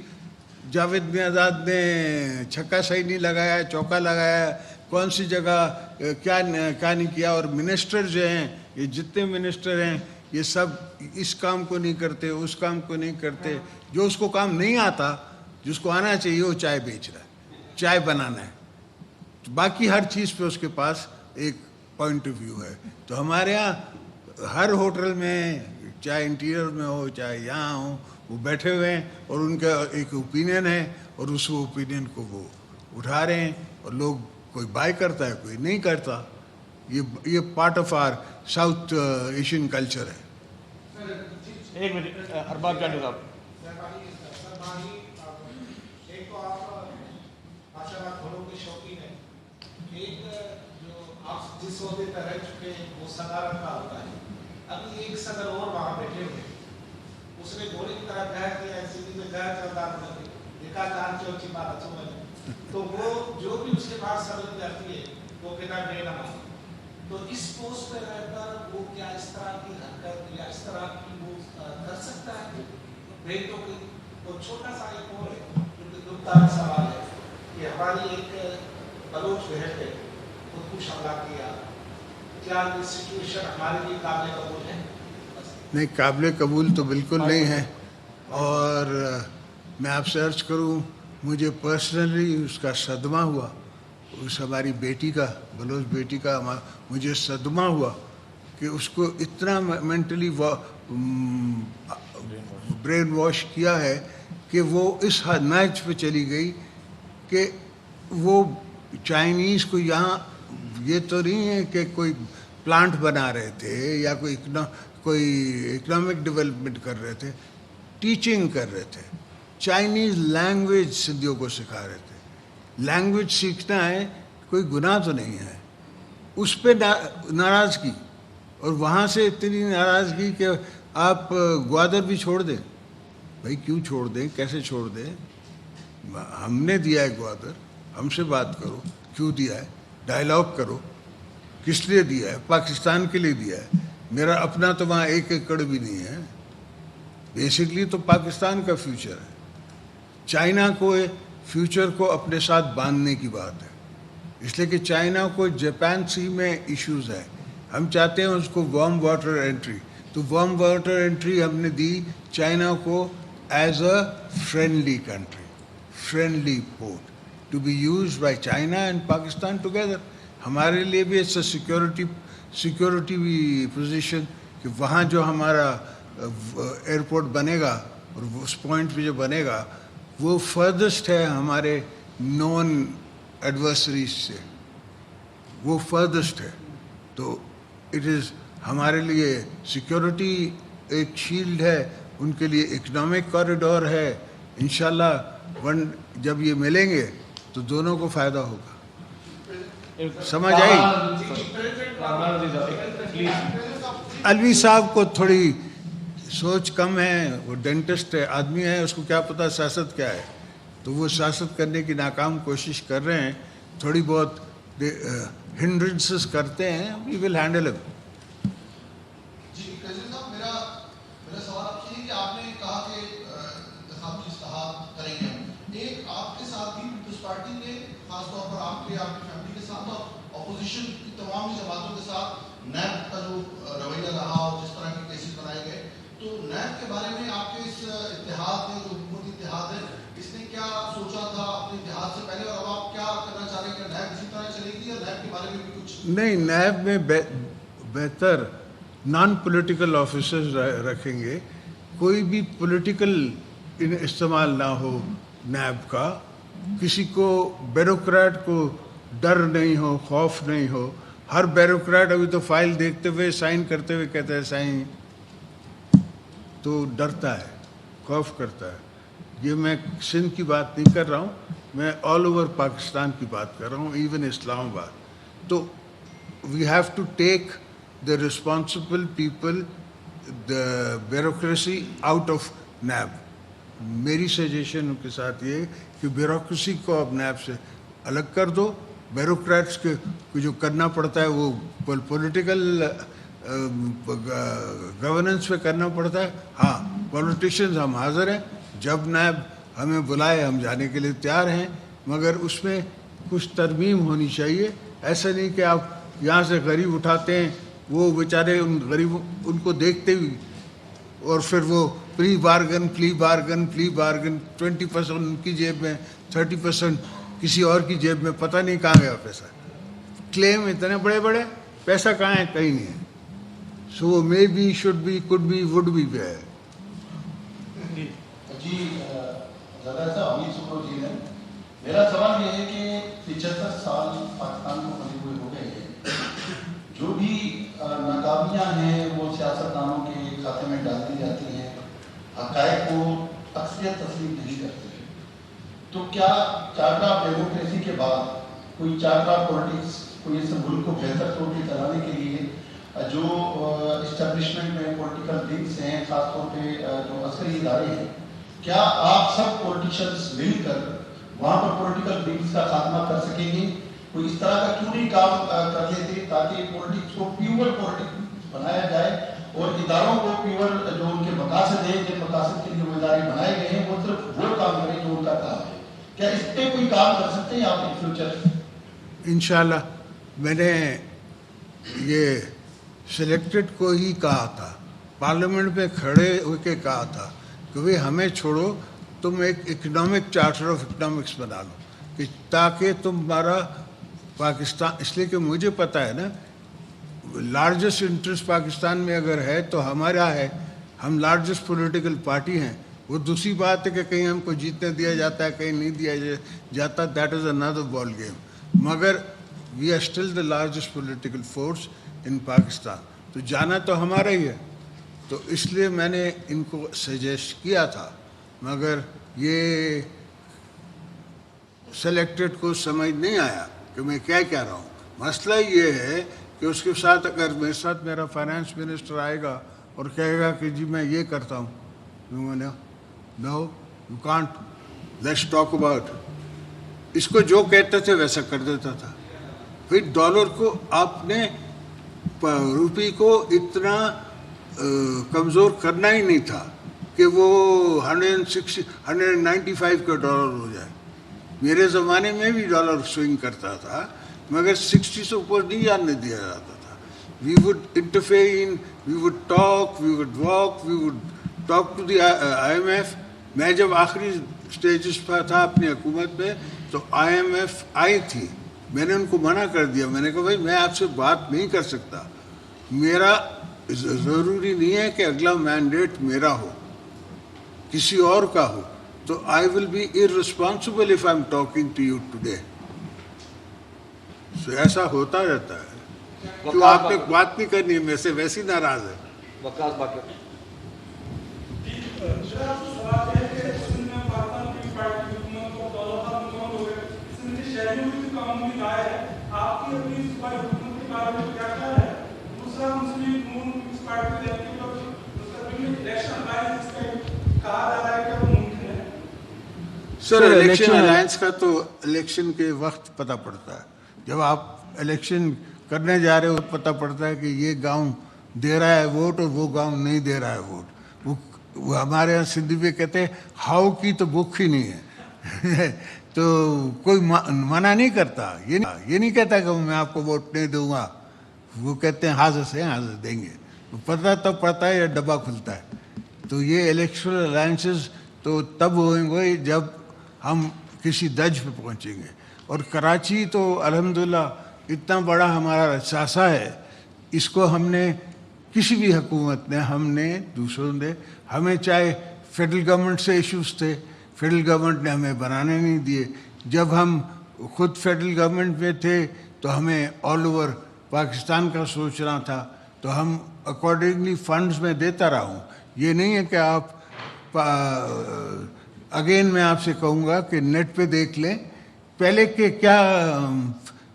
جاوید میاں نے چھکا صحیح نہیں لگایا، چوکا لگایا، کون سی جگہ کیا نہیں کیا، اور منسٹر جو ہیں، یہ جتنے منسٹر ہیں یہ سب اس کام کو نہیں کرتے، اس کام کو نہیں کرتے، جو اس کو کام نہیں آتا، جس کو آنا چاہیے وہ چائے بیچ رہا ہے، چائے بنانا ہے، باقی ہر چیز پہ اس کے پاس ایک پوائنٹ آف ویو ہے۔ تو ہمارے یہاں ہر ہوٹل میں، چاہے انٹیریئر میں ہو چاہے یہاں ہو، وہ بیٹھے ہوئے ہیں اور ان کا ایک اوپینین ہے اور اس اوپینین کو وہ اٹھا رہے ہیں، اور لوگ کوئی بائی کرتا ہے کوئی نہیں کرتا، یہ part of our South Asian culture ہے۔ ایک منٹ، ارباب جانی صاحب۔ ایک تو آپ ماشاء اللہ گھوڑوں کے شوقین ہیں، ایک جو آپ جس عہدے پہ رہ چکے ہیں وہ صدارت کا ہوتا ہے، ابھی ایک صدر اور وہاں بیٹھے ہوئے ہیں، اس نے گھوڑے کی طرح گہر کیا ہے، سیدھی میں گہر چلتا ہے، دیکھا جان کی اچھی بات اچھا ہے، تو وہ جو بھی اس کے پاس سبق جاتی ہے وہ کہتا ہے بے نماز۔ تو اس پوسٹ پہ رہ کر وہ کیا اس طرح کی حرکت یا اس طرح کی وہ کر سکتا ہے بیٹوں کی؟ اور چھوٹا سا ایک اور ہے جو کہ دکھدار سوال ہے کہ ہماری ایک بلوچ بہن ہے، خود کش حملہ کیا، کیا یہ سچویشن ہمارے لیے قابل قبول ہے؟ نہیں، قابل قبول تو بالکل نہیں ہے، اور میں آپ سے عرض کروں، مجھے پرسنلی اس کا صدمہ ہوا، اس ہماری بیٹی کا، بلوچ بیٹی کا مجھے صدمہ ہوا کہ اس کو اتنا مینٹلی برین واش کیا ہے کہ وہ اس نہج پہ چلی گئی کہ وہ چائنیز کو یہاں، یہ تو نہیں ہے کہ کوئی پلانٹ بنا رہے تھے یا کوئی اکنامک ڈیولپمنٹ کر رہے تھے، ٹیچنگ کر رہے تھے، چائنیز لینگویج سندھیوں کو سکھا رہے تھے۔ لینگویج سیکھنا ہے، کوئی گناہ تو نہیں ہے، اس پہ ناراضگی، اور وہاں سے اتنی ناراضگی کہ آپ گوادر بھی چھوڑ دیں۔ بھائی کیوں چھوڑ دیں، کیسے چھوڑ دیں؟ ہم نے دیا ہے گوادر، ہم سے بات کرو، کیوں دیا ہے، ڈائلاگ کرو، کس لیے دیا ہے؟ پاکستان کے لیے دیا ہے، میرا اپنا تو وہاں 1 ایکڑ بھی نہیں ہے، بیسکلی تو پاکستان کا فیوچر ہے۔ چائنا کو فیوچر کو اپنے ساتھ باندھنے کی بات ہے، اس لیے کہ چائنا کو جاپان سی میں ایشوز ہیں، ہم چاہتے ہیں اس کو وارم واٹر انٹری، تو وارم واٹر انٹری ہم نے دی چائنا کو as a friendly country, friendly port to be used by China and Pakistan together. ہمارے لیے بھی اٹس اے سیکورٹی پوزیشن کہ وہاں جو ہمارا ایئرپورٹ بنے گا اور اس پوائنٹ پہ جو بنے گا وہ فردسٹ ہے ہمارے نون ایڈورسریز سے، وہ فردسٹ ہے، تو اٹ از ہمارے لیے سیکورٹی ایک شیلڈ ہے، ان کے لیے اکنامک کوریڈور ہے۔ انشاءاللہ جب یہ ملیں گے تو دونوں کو فائدہ ہوگا۔ سمجھ آئی؟ الوی صاحب کو تھوڑی سوچ کم ہے، وہ ڈینٹسٹ آدمی ہے، اس کو کیا پتہ سیاست کیا ہے، تو وہ سیاست کرنے کی ناکام کوشش کر رہے ہیں، تھوڑی بہت ہنڈرنسز کرتے ہیں، وی will handle it. G president صاحب، میرا سوال آپ سے ہے کہ آپ نے کہا کہ انتخابی اصلاحات کریں گے، ایک آپ کے ساتھ بھی پیپلز پارٹی نے، خاص طور پر آپ کی فیملی کے ساتھ اور اپوزیشن کی تمام جماعتوں کے ساتھ نیب کا جو رویہ رہا اور جس طرح کے کیسز بنائے گئے، تو نیب کے بارے میں آپ کے اس اتحاد میں، جو حکومتی اتحاد ہے، اس نے کیا سوچا تھا اپنے اتحاد سے پہلے، اور اب آپ کیا کرنا چاہ رہے ہیں کہ نیب اسی طرح چلے گی یا نیب کے بارے میں بھی کچھ؟ نہیں، نیب میں بہتر نان پولیٹیکل آفیسرز رکھیں گے कोई भी पॉलिटिकल इस्तेमाल ना हो नैब का, किसी को ब्यूरोक्रेट को डर नहीं हो, खौफ नहीं हो। हर ब्यूरोक्रेट अभी तो फाइल देखते हुए साइन करते हुए कहता है साइन, तो डरता है, खौफ करता है। ये मैं सिंध की बात नहीं कर रहा हूँ, मैं ऑल ओवर पाकिस्तान की बात कर रहा हूँ, इवन इस्लामाबाद। तो we have to take the responsible people, the bureaucracy out of NAB. मेरी सजेशन उनके साथ ये कि ब्यूरोक्रेसी को अब नैब से अलग कर दो। ब्यूरोक्रेट्स के को जो करना पड़ता है वो पॉलिटिकल गवर्नेंस पे करना पड़ता है। हाँ, पॉलिटिशियंस हम हाजिर हैं, जब नैब हमें बुलाए हम जाने के लिए तैयार हैं, मगर उसमें कुछ तरमीम होनी चाहिए। ऐसा नहीं कि आप यहाँ से गरीब उठाते हैं, वो बेचारे उन गरीब उनको देखते हुए और फिर वो प्ली बार्गन 20% उनकी जेब में, 30% किसी और की जेब में, पता नहीं कहाँ गया पैसा। क्लेम इतने बड़े बड़े, पैसा कहाँ है, कहीं नहीं है। So may be, should be, could be, would be पे है। जी ज़रा सा अमित सुब्रो जी ने, मेरा सवाल ये है कि 75 साल पाकिस्तान को बने हुए हो गए हैं, जो भी नाकामियाँ हैं वो सियासतदानों के खाते में डाल दी जाती हैं, हक़ाइक़ को अक्सरियत तस्लीम नहीं करते। तो क्या चार्टा डेमोक्रेसी के बाद कोई चार्टा पॉलिटिक्स, कोई इस मुल्क को बेहतर तौर पर चलाने के लिए जो इस्टेब्लिशमेंट में पॉलिटिकल विंग्स हैं, खासतौर पे जो अस्करी इदारे हैं, क्या आप सब पॉलिटिशियंस मिलकर वहाँ पर पॉलिटिकल विंग्स का खात्मा कर सकेंगे? कोई इस तरह का क्यों नहीं काम कर लेते ताकि पॉलिटिक्स को प्योर पॉलिटिक्स बनाया जाए और इदारों को प्योर जो उनके मकासद हैं, जिन मकासद के लिए वो इदारे बनाए गए हैं, वो सिर्फ वो काम करें जो उनका काम है। क्या इस पर कोई काम कर सकते हैं आप इन फ्यूचर? इंशाल्लाह। मैंने ये सिलेक्टेड को ही कहा था, पार्लियामेंट में खड़े होकर कहा था कि भाई हमें छोड़ो, तुम एक इकोनॉमिक चार्टर ऑफ इकोनॉमिक्स बना लो, कि ताकि तुम्हारा पाकिस्तान, इसलिए कि मुझे पता है ना लार्जेस्ट इंटरेस्ट पाकिस्तान में अगर है तो हमारा है, हम लार्जेस्ट पॉलिटिकल पार्टी हैं। वो दूसरी बात है कि कहीं हमको जीतने दिया जाता है, कहीं नहीं दिया जाता, that is another ball game. मगर we are still the largest political force in Pakistan, तो जाना तो हमारा ही है। तो इसलिए मैंने इनको सजेस्ट किया था, मगर ये सेलेक्टेड को समझ नहीं आया कि मैं क्या कह रहा हूँ। मसला ये है कि उसके साथ अगर मेरे साथ मेरा फाइनेंस मिनिस्टर आएगा और कहेगा कि जी मैं ये करता हूँ, no you can't, let's talk about. इसको जो कहते थे वैसा कर देता था। फिर डॉलर को आपने, रुपये को इतना कमज़ोर करना ही नहीं था कि वो 195 का डॉलर हो जाए। मेरे ज़माने में भी डॉलर स्विंग करता था, मगर 60 से ऊपर नहीं जाने दिया जाता था। We would interfere, we would talk, we would walk, we would talk to the IMF। मैं जब आखिरी स्टेजेस पर था अपनी हुकूमत में तो IMF आई थी, मैंने उनको मना कर दिया। मैंने कहा भाई मैं आपसे बात नहीं कर सकता, मेरा ज़रूरी नहीं है कि अगला मैंडेट मेरा हो, किसी और का हो, तो I will be irresponsible if I am talking to you today. So ऐसा होता रहता है। तो आपने बात नहीं करनी, मेरे से वैसे ही नाराज है। सर इलेक्शन अलायंस का तो इलेक्शन के वक्त पता पड़ता है, जब आप इलेक्शन करने जा रहे हो पता पड़ता है कि ये गांव दे रहा है वोट और वो गांव नहीं दे रहा है वोट। वो हमारे यहाँ सिंधी में कहते हैं हाउ की तो भूख ही नहीं है तो कोई मना नहीं करता, ये नहीं कहता कि मैं आपको वोट नहीं दूंगा, वो कहते हैं हाजिर से हाजिर देंगे। तो पता तब पड़ता है या डब्बा खुलता है। तो ये इलेक्शनल अलायंसेस तो तब होंगे जब हम किसी दर्ज पे पहुंचेंगे। और कराची तो अल्हम्दुलिल्लाह इतना बड़ा हमारा सासा है, इसको हमने किसी भी हुकूमत ने, हमने, दूसरों ने, हमें चाहे फेडरल गवर्नमेंट से इश्यूज थे, फेडरल गवर्नमेंट ने हमें बनाने नहीं दिए। जब हम खुद फेडरल गवर्नमेंट में थे तो हमें ऑल ओवर पाकिस्तान का सोचना था, तो हम अकॉर्डिंगली फंड्स में देता रहा हूँ। ये नहीं है कि आप अगेन मैं आपसे कहूँगा कि नेट पे देख लें पहले के क्या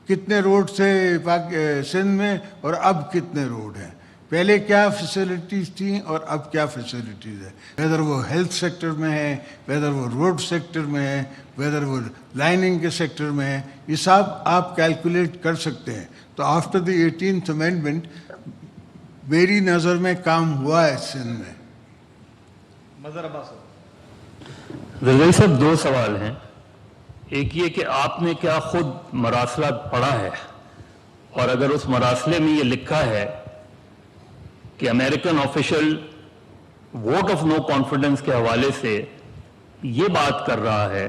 कितने रोड थे सिंध में और अब कितने रोड हैं, पहले क्या फैसिलिटीज़ थी और अब क्या फैसिलिटीज़ है, वेदर वो हेल्थ सेक्टर में है, वेदर वो रोड सेक्टर में है, वेदर वो लाइनिंग के सेक्टर में है, ये सब आप कैलकुलेट कर सकते हैं। तो आफ्टर द 18th अमेंडमेंट मेरी नज़र में काम हुआ है सिंध में। मजहर अब्बास रज़ाई साहब, दो सवाल हैं। एक ये कि आपने क्या खुद मरासला पढ़ा है, और अगर उस मरासले में ये लिखा है कि American official vote of no confidence के हवाले से ये बात कर रहा है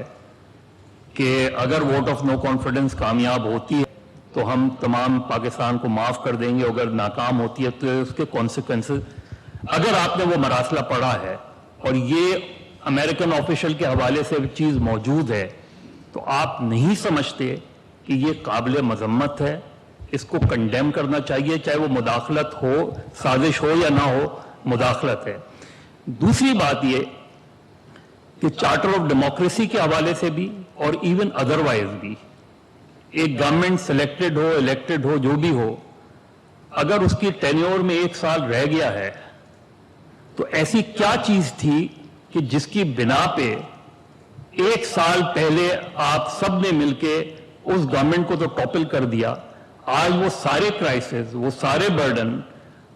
कि अगर वोट ऑफ नो कॉन्फिडेंस कामयाब होती है तो हम तमाम पाकिस्तान को माफ़ कर देंगे, अगर नाकाम होती है तो उसके कॉन्सिक्वेंसेस, अगर आपने वो मरासला पढ़ा है और ये अमेरिकन ऑफिशियल के हवाले से चीज़ मौजूद है, तो आप नहीं समझते कि ये काबिल मजम्मत है, इसको कंडेम करना चाहिए, चाहे वो मुदाखलत हो, साजिश हो या ना हो, मुदाखलत है। दूसरी बात ये कि चार्टर ऑफ डेमोक्रेसी के हवाले से भी और इवन अदरवाइज भी एक गवर्नमेंट सिलेक्टेड हो, इलेक्टेड हो, जो भी हो, अगर उसकी टेन्योर में 1 साल रह गया है तो ऐसी क्या चीज थी कि जिसकी बिना पे 1 साल पहले आप सब ने मिलके उस गवर्नमेंट को तो टॉपल कर दिया। आज वो सारे क्राइसिस, वो सारे बर्डन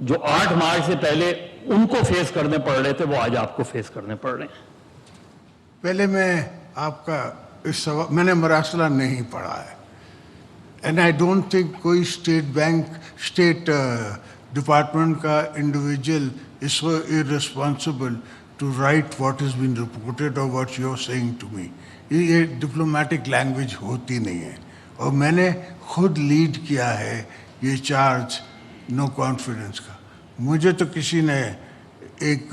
जो 8 मार्च से पहले उनको फेस करने पड़ रहे थे, वो आज आपको फेस करने पड़ रहे हैं। पहले मैं आपका इस सवाल, मैंने मरासला नहीं पढ़ा है, एंड आई डोंट थिंक कोई स्टेट बैंक, स्टेट डिपार्टमेंट का individual is so irresponsible to write what is been reported और what you are saying to me. ये डिप्लोमेटिक लैंग्वेज होती नहीं है, और मैंने खुद लीड किया है ये चार्ज नो कॉन्फिडेंस का। मुझे तो किसी ने एक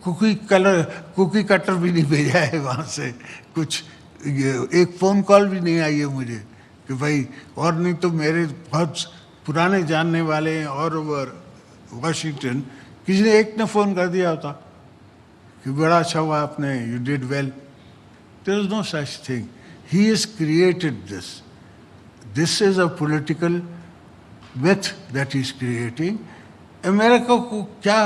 कुकी कटर भी नहीं भेजा है वहाँ से, कुछ एक फ़ोन कॉल भी नहीं आई है मुझे कि भाई, और नहीं तो मेरे बहुत पुराने जानने वाले हैं और ओवर वाशिंगटन, किसी ने एक ने फ़ोन कर दिया होता कि बड़ा अच्छा हुआ आपने, you did well. There is no such thing, he is created this, this is a political myth that he's creating। America को क्या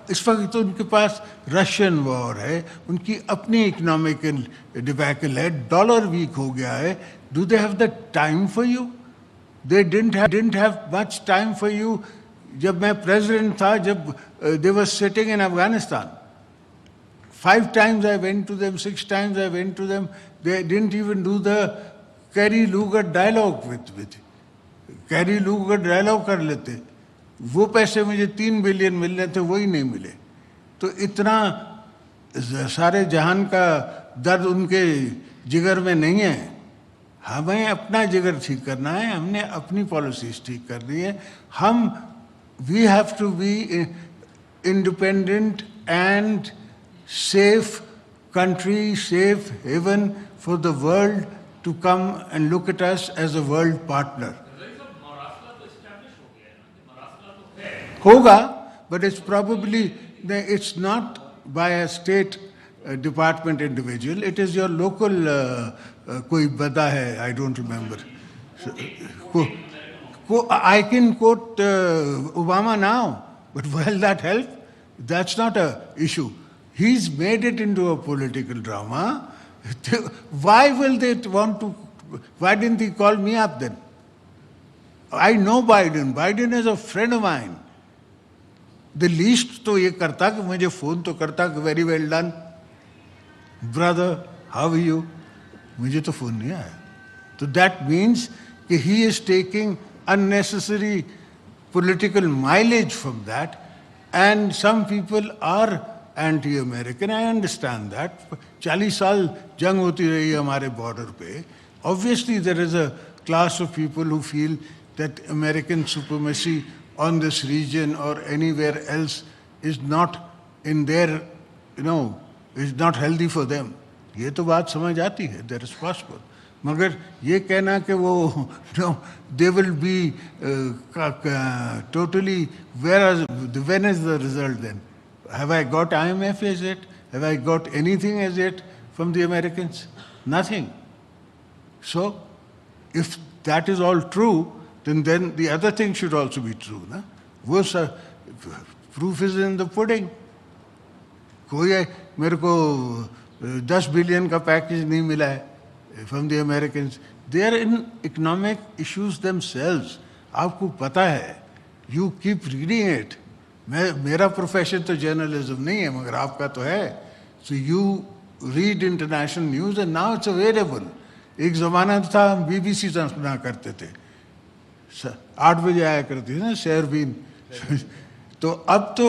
इस वक्त तो उनके पास रशियन वॉर है, उनकी अपनी इकोनॉमिकल डिबैकल है, डॉलर वीक हो गया है। Do they have the time for you? They didn't have much time for you. जब मैं प्रेसिडेंट था, जब they were sitting in Afghanistan, 5 times I went to them, 6 times I went to them, they didn't even do the Kerry Lugar dialogue with Kerry Lugar dialogue कर लेते, वो पैसे मुझे 3 billion मिलने थे, वही नहीं मिले। तो इतना सारे जहान का दर्द उनके जिगर में नहीं है। हमें अपना जिगर ठीक करना है, हमने अपनी पॉलिसीज ठीक करनी है। हम we have to be independent and safe country, safe haven for the world to come and look at us as a world partner. होगा, but it's probably, it's not by a state department individual, it is your local कोई बदा है, I don't remember, I can quote Obama now, but will that help? That's not a issue. He's made it into a political drama. Why will they want to, why didn't he call me up then? I know Biden, Biden is a friend of mine. The least तो ये करता कि मुझे phone तो करता कि very well done brother, how are you, मुझे तो फ़ोन नहीं आया। तो दैट मीन्स कि he is taking unnecessary political mileage from that, and some people are anti-American. I understand that. 40 साल जंग होती रही है हमारे border पे. Obviously there is a class of people who feel that American supremacy on this region or anywhere else is not in their, is not healthy for them. ये तो बात समझ आती है, that is possible. मगर ये कहना कि वो they will be totally, when is the result then? Have I got IMF as it? Have I got anything as it from the Americans? Nothing. So, if that is all true, then the other thing should also be true. Na? Proof is in the pudding. कोई मेरे को 10 billion का package नहीं मिला है from the Americans. They are in economic issues themselves. आपको पता है. You keep reading it. मेरा प्रोफेशन तो जर्नलिज्म नहीं है, मगर आपका तो है. So you read international news and now it's available. एक ज़माना था हम BBC सुना करते थे, 8 बजे आया करती थी ना शेरबीन. तो अब तो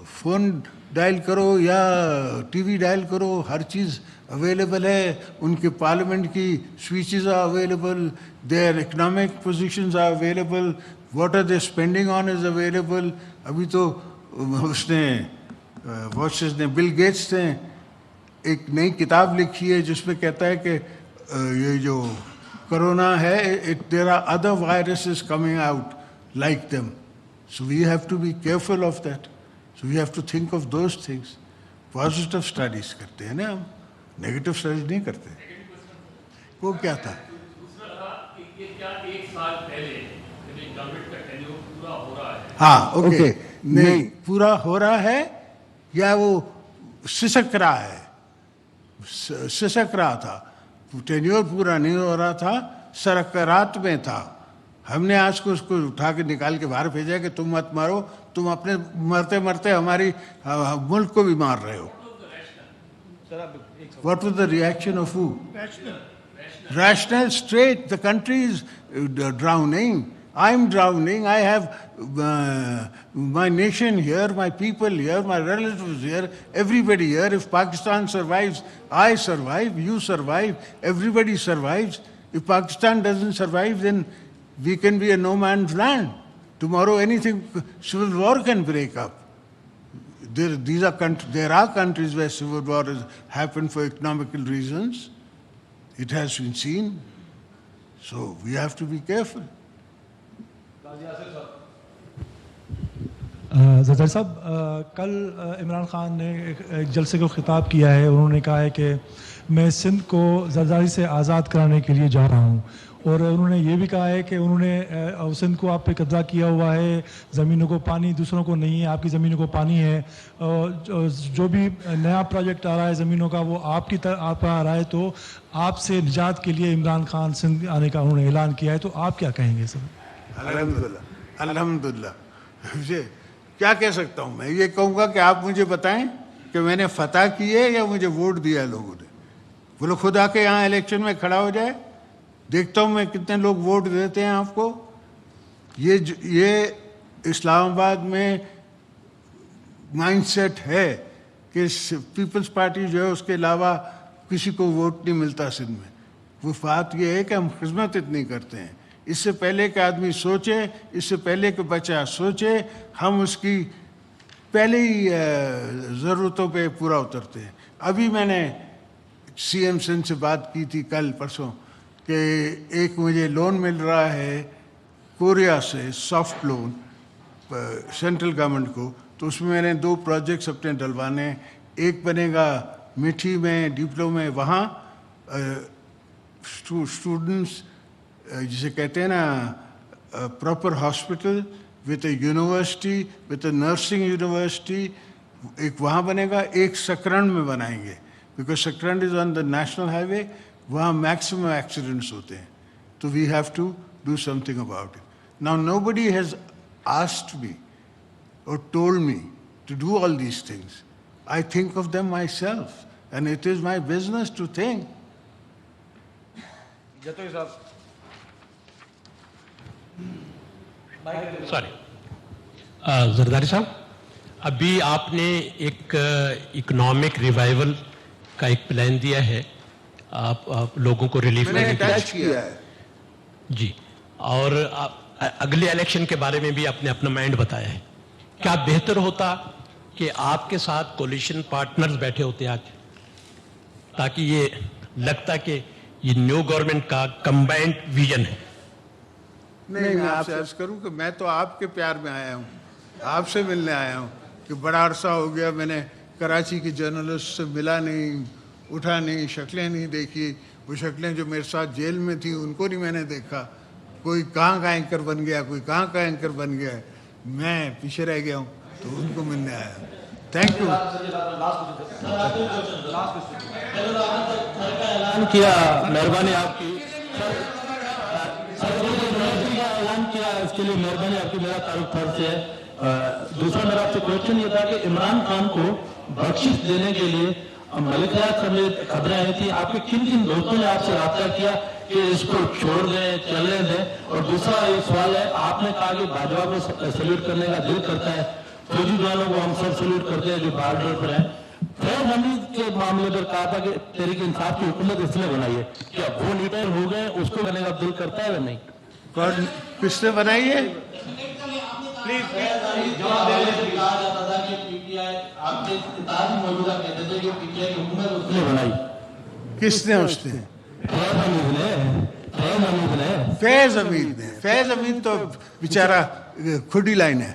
फ़ोन डायल करो या टीवी डायल करो, हर चीज़ अवेलेबल है. उनके पार्लियामेंट की speeches are available, there economic positions are available, what are they spending on is available. अभी तो उसने बिल गेट्स ने एक नई किताब लिखी है जिसमें कहता है कि ये जो कोरोना है, there are other viruses coming out like them. So we have to be careful of that. So we have to think of those things. Positive studies करते हैं ना हम, नेगेटिव स्टडीज नहीं करते. वो क्या था? ये क्या एक साल पहले गवर्नमेंट का टेन्योर पूरा हो रहा है? हाँ, ओके. नहीं, पूरा हो रहा है या वो सिसक रहा है? सिसक रहा था. टेन्योर पूरा नहीं हो रहा था, सरकरात में था. हमने आज को उसको उठा के निकाल के बाहर भेजा कि तुम मत मारो, तुम अपने मरते मरते हमारी मुल्क को भी मार रहे हो. What was the reaction of who? Rational, straight. The country is drowning. I'm drowning. I have my nation here, my people here, my relatives here, everybody here. If Pakistan survives, I survive, you survive, everybody survives. If Pakistan doesn't survive, then we can be a no man's land. Tomorrow anything, civil war can break up. There are countries where civil war has happened for economical reasons. It has been seen. So we have to be careful. Zafar साहब, कल इमरान खान ने एक जलसे को ख़िताब किया है. उन्होंने कहा है कि मैं सिंध को ज़रदारी से आज़ाद कराने के लिए जा रहा हूँ. और उन्होंने ये भी कहा है कि उन्होंने सिंध को आप पे कब्ज़ा किया हुआ है, ज़मीनों को पानी दूसरों को नहीं है, आपकी ज़मीनों को पानी है. जो भी नया प्रोजेक्ट आ रहा है ज़मीनों का, वो आपकी तरफ आप आ रहा है. तो आपसे निजात के लिए इमरान खान सिंध आने का उन्होंने ऐलान किया है. तो आप क्या कहेंगे सर? अल्हम्दुलिल्लाह, अल्हम्दुलिल्लाह. क्या कह सकता हूँ मैं? ये कहूँगा कि आप मुझे बताएं कि मैंने फतह की है या मुझे वोट दिया है लोगों ने. बोलो खुद आके यहाँ इलेक्शन में खड़ा हो जाए, देखता हूँ मैं कितने लोग वोट देते हैं आपको. ये इस्लामाबाद में माइंडसेट है कि पीपल्स पार्टी जो है उसके अलावा किसी को वोट नहीं मिलता सिंध में. वो बात ये है कि हम खिदमत इतनी करते हैं. इससे पहले कि आदमी सोचे, इससे पहले कि बच्चा सोचे, हम उसकी पहले ही ज़रूरतों पे पूरा उतरते हैं. अभी मैंने सीएम सिंध से बात की थी कल परसों कि एक मुझे लोन मिल रहा है कोरिया से, सॉफ्ट लोन सेंट्रल गवर्नमेंट को. तो उसमें मैंने 2 प्रोजेक्ट्स अपने डलवाने. एक बनेगा मिठी में, डिप्लो में, वहाँ स्टूडेंट्स जिसे कहते हैं ना proper hospital with a university, with a nursing university, एक वहाँ बनेगा. एक सकरण में बनाएंगे, because Sakrand is on the national highway. वहाँ मैक्सिमम एक्सीडेंट्स होते हैं. तो we have to do something about it. Now nobody has asked me or told me to do all these things. I think of them myself, and it is my business to think. Sorry, Zardari साहब, अभी आपने एक economic revival का एक plan दिया है. आप लोगों को रिलीफ मैंने अटैच किया है जी. और अगले इलेक्शन के बारे में भी आपने अपना माइंड बताया है। क्या बेहतर होता कि आपके साथ कोलिशन पार्टनर्स बैठे होते आज, ताकि ये लगता कि ये न्यू गवर्नमेंट का कंबाइंड विजन है? नहीं, मैं आपसे अर्ज करूं कि मैं तो आपके प्यार में आया हूं, आपसे मिलने आया हूं कि बड़ा अरसा हो गया मैंने कराची के जर्नलिस्ट से मिला नहीं, उठा नहीं, शक्लें नहीं देखी। वो शक्लें जो मेरे साथ जेल में थी उनको नहीं मैंने देखा। कोई कहाँ का एंकर बन गया, कोई कहाँ का एंकर बन गया, मैं पीछे रह गया हूँ, तो उनको मिलने आया हूँ। Thank you. ऐलान किया, मेहरबानी आपकी ऐलान किया, इसके लिए मेहरबानी आपकी। मेरा तारुफ फर्ज से है। दूसरा मेरा आपसे क्वेश्चन ये था कि इमरान खान को बख्शिश देने के लिए मलिक रियाज समेत खबरें आई थी, आपके किन किन दोस्तों ने आपसे रब्ता किया कि इसको छोड़ दें, चलने दें? और दूसरा ये सवाल है, आपने कहा कि भाजपा को सल्यूट करने का दिल करता है, फौजी जवानों को हम सब सल्यूट करते हैं जो बॉर्डर पर है। फैज हमीद के मामले पर कहा था कि तहरीक इंसाफ की हुकूमत इसने बनाई है, क्या वो लीडर हो गए, उसको करने का दिल करता है या नहीं? कौन, किसने बनाई है? जवाब देने से कहा जाता था कि पीटीआई आपके इत्तेहादी मौजूदा कहते थे कि पीटीआई की हुकूमत उसने बनाई। किसने? उसने फैज हमीद ने। फैज हमीद ने। फैज हमीद तो बेचारा खुदी लाइन है।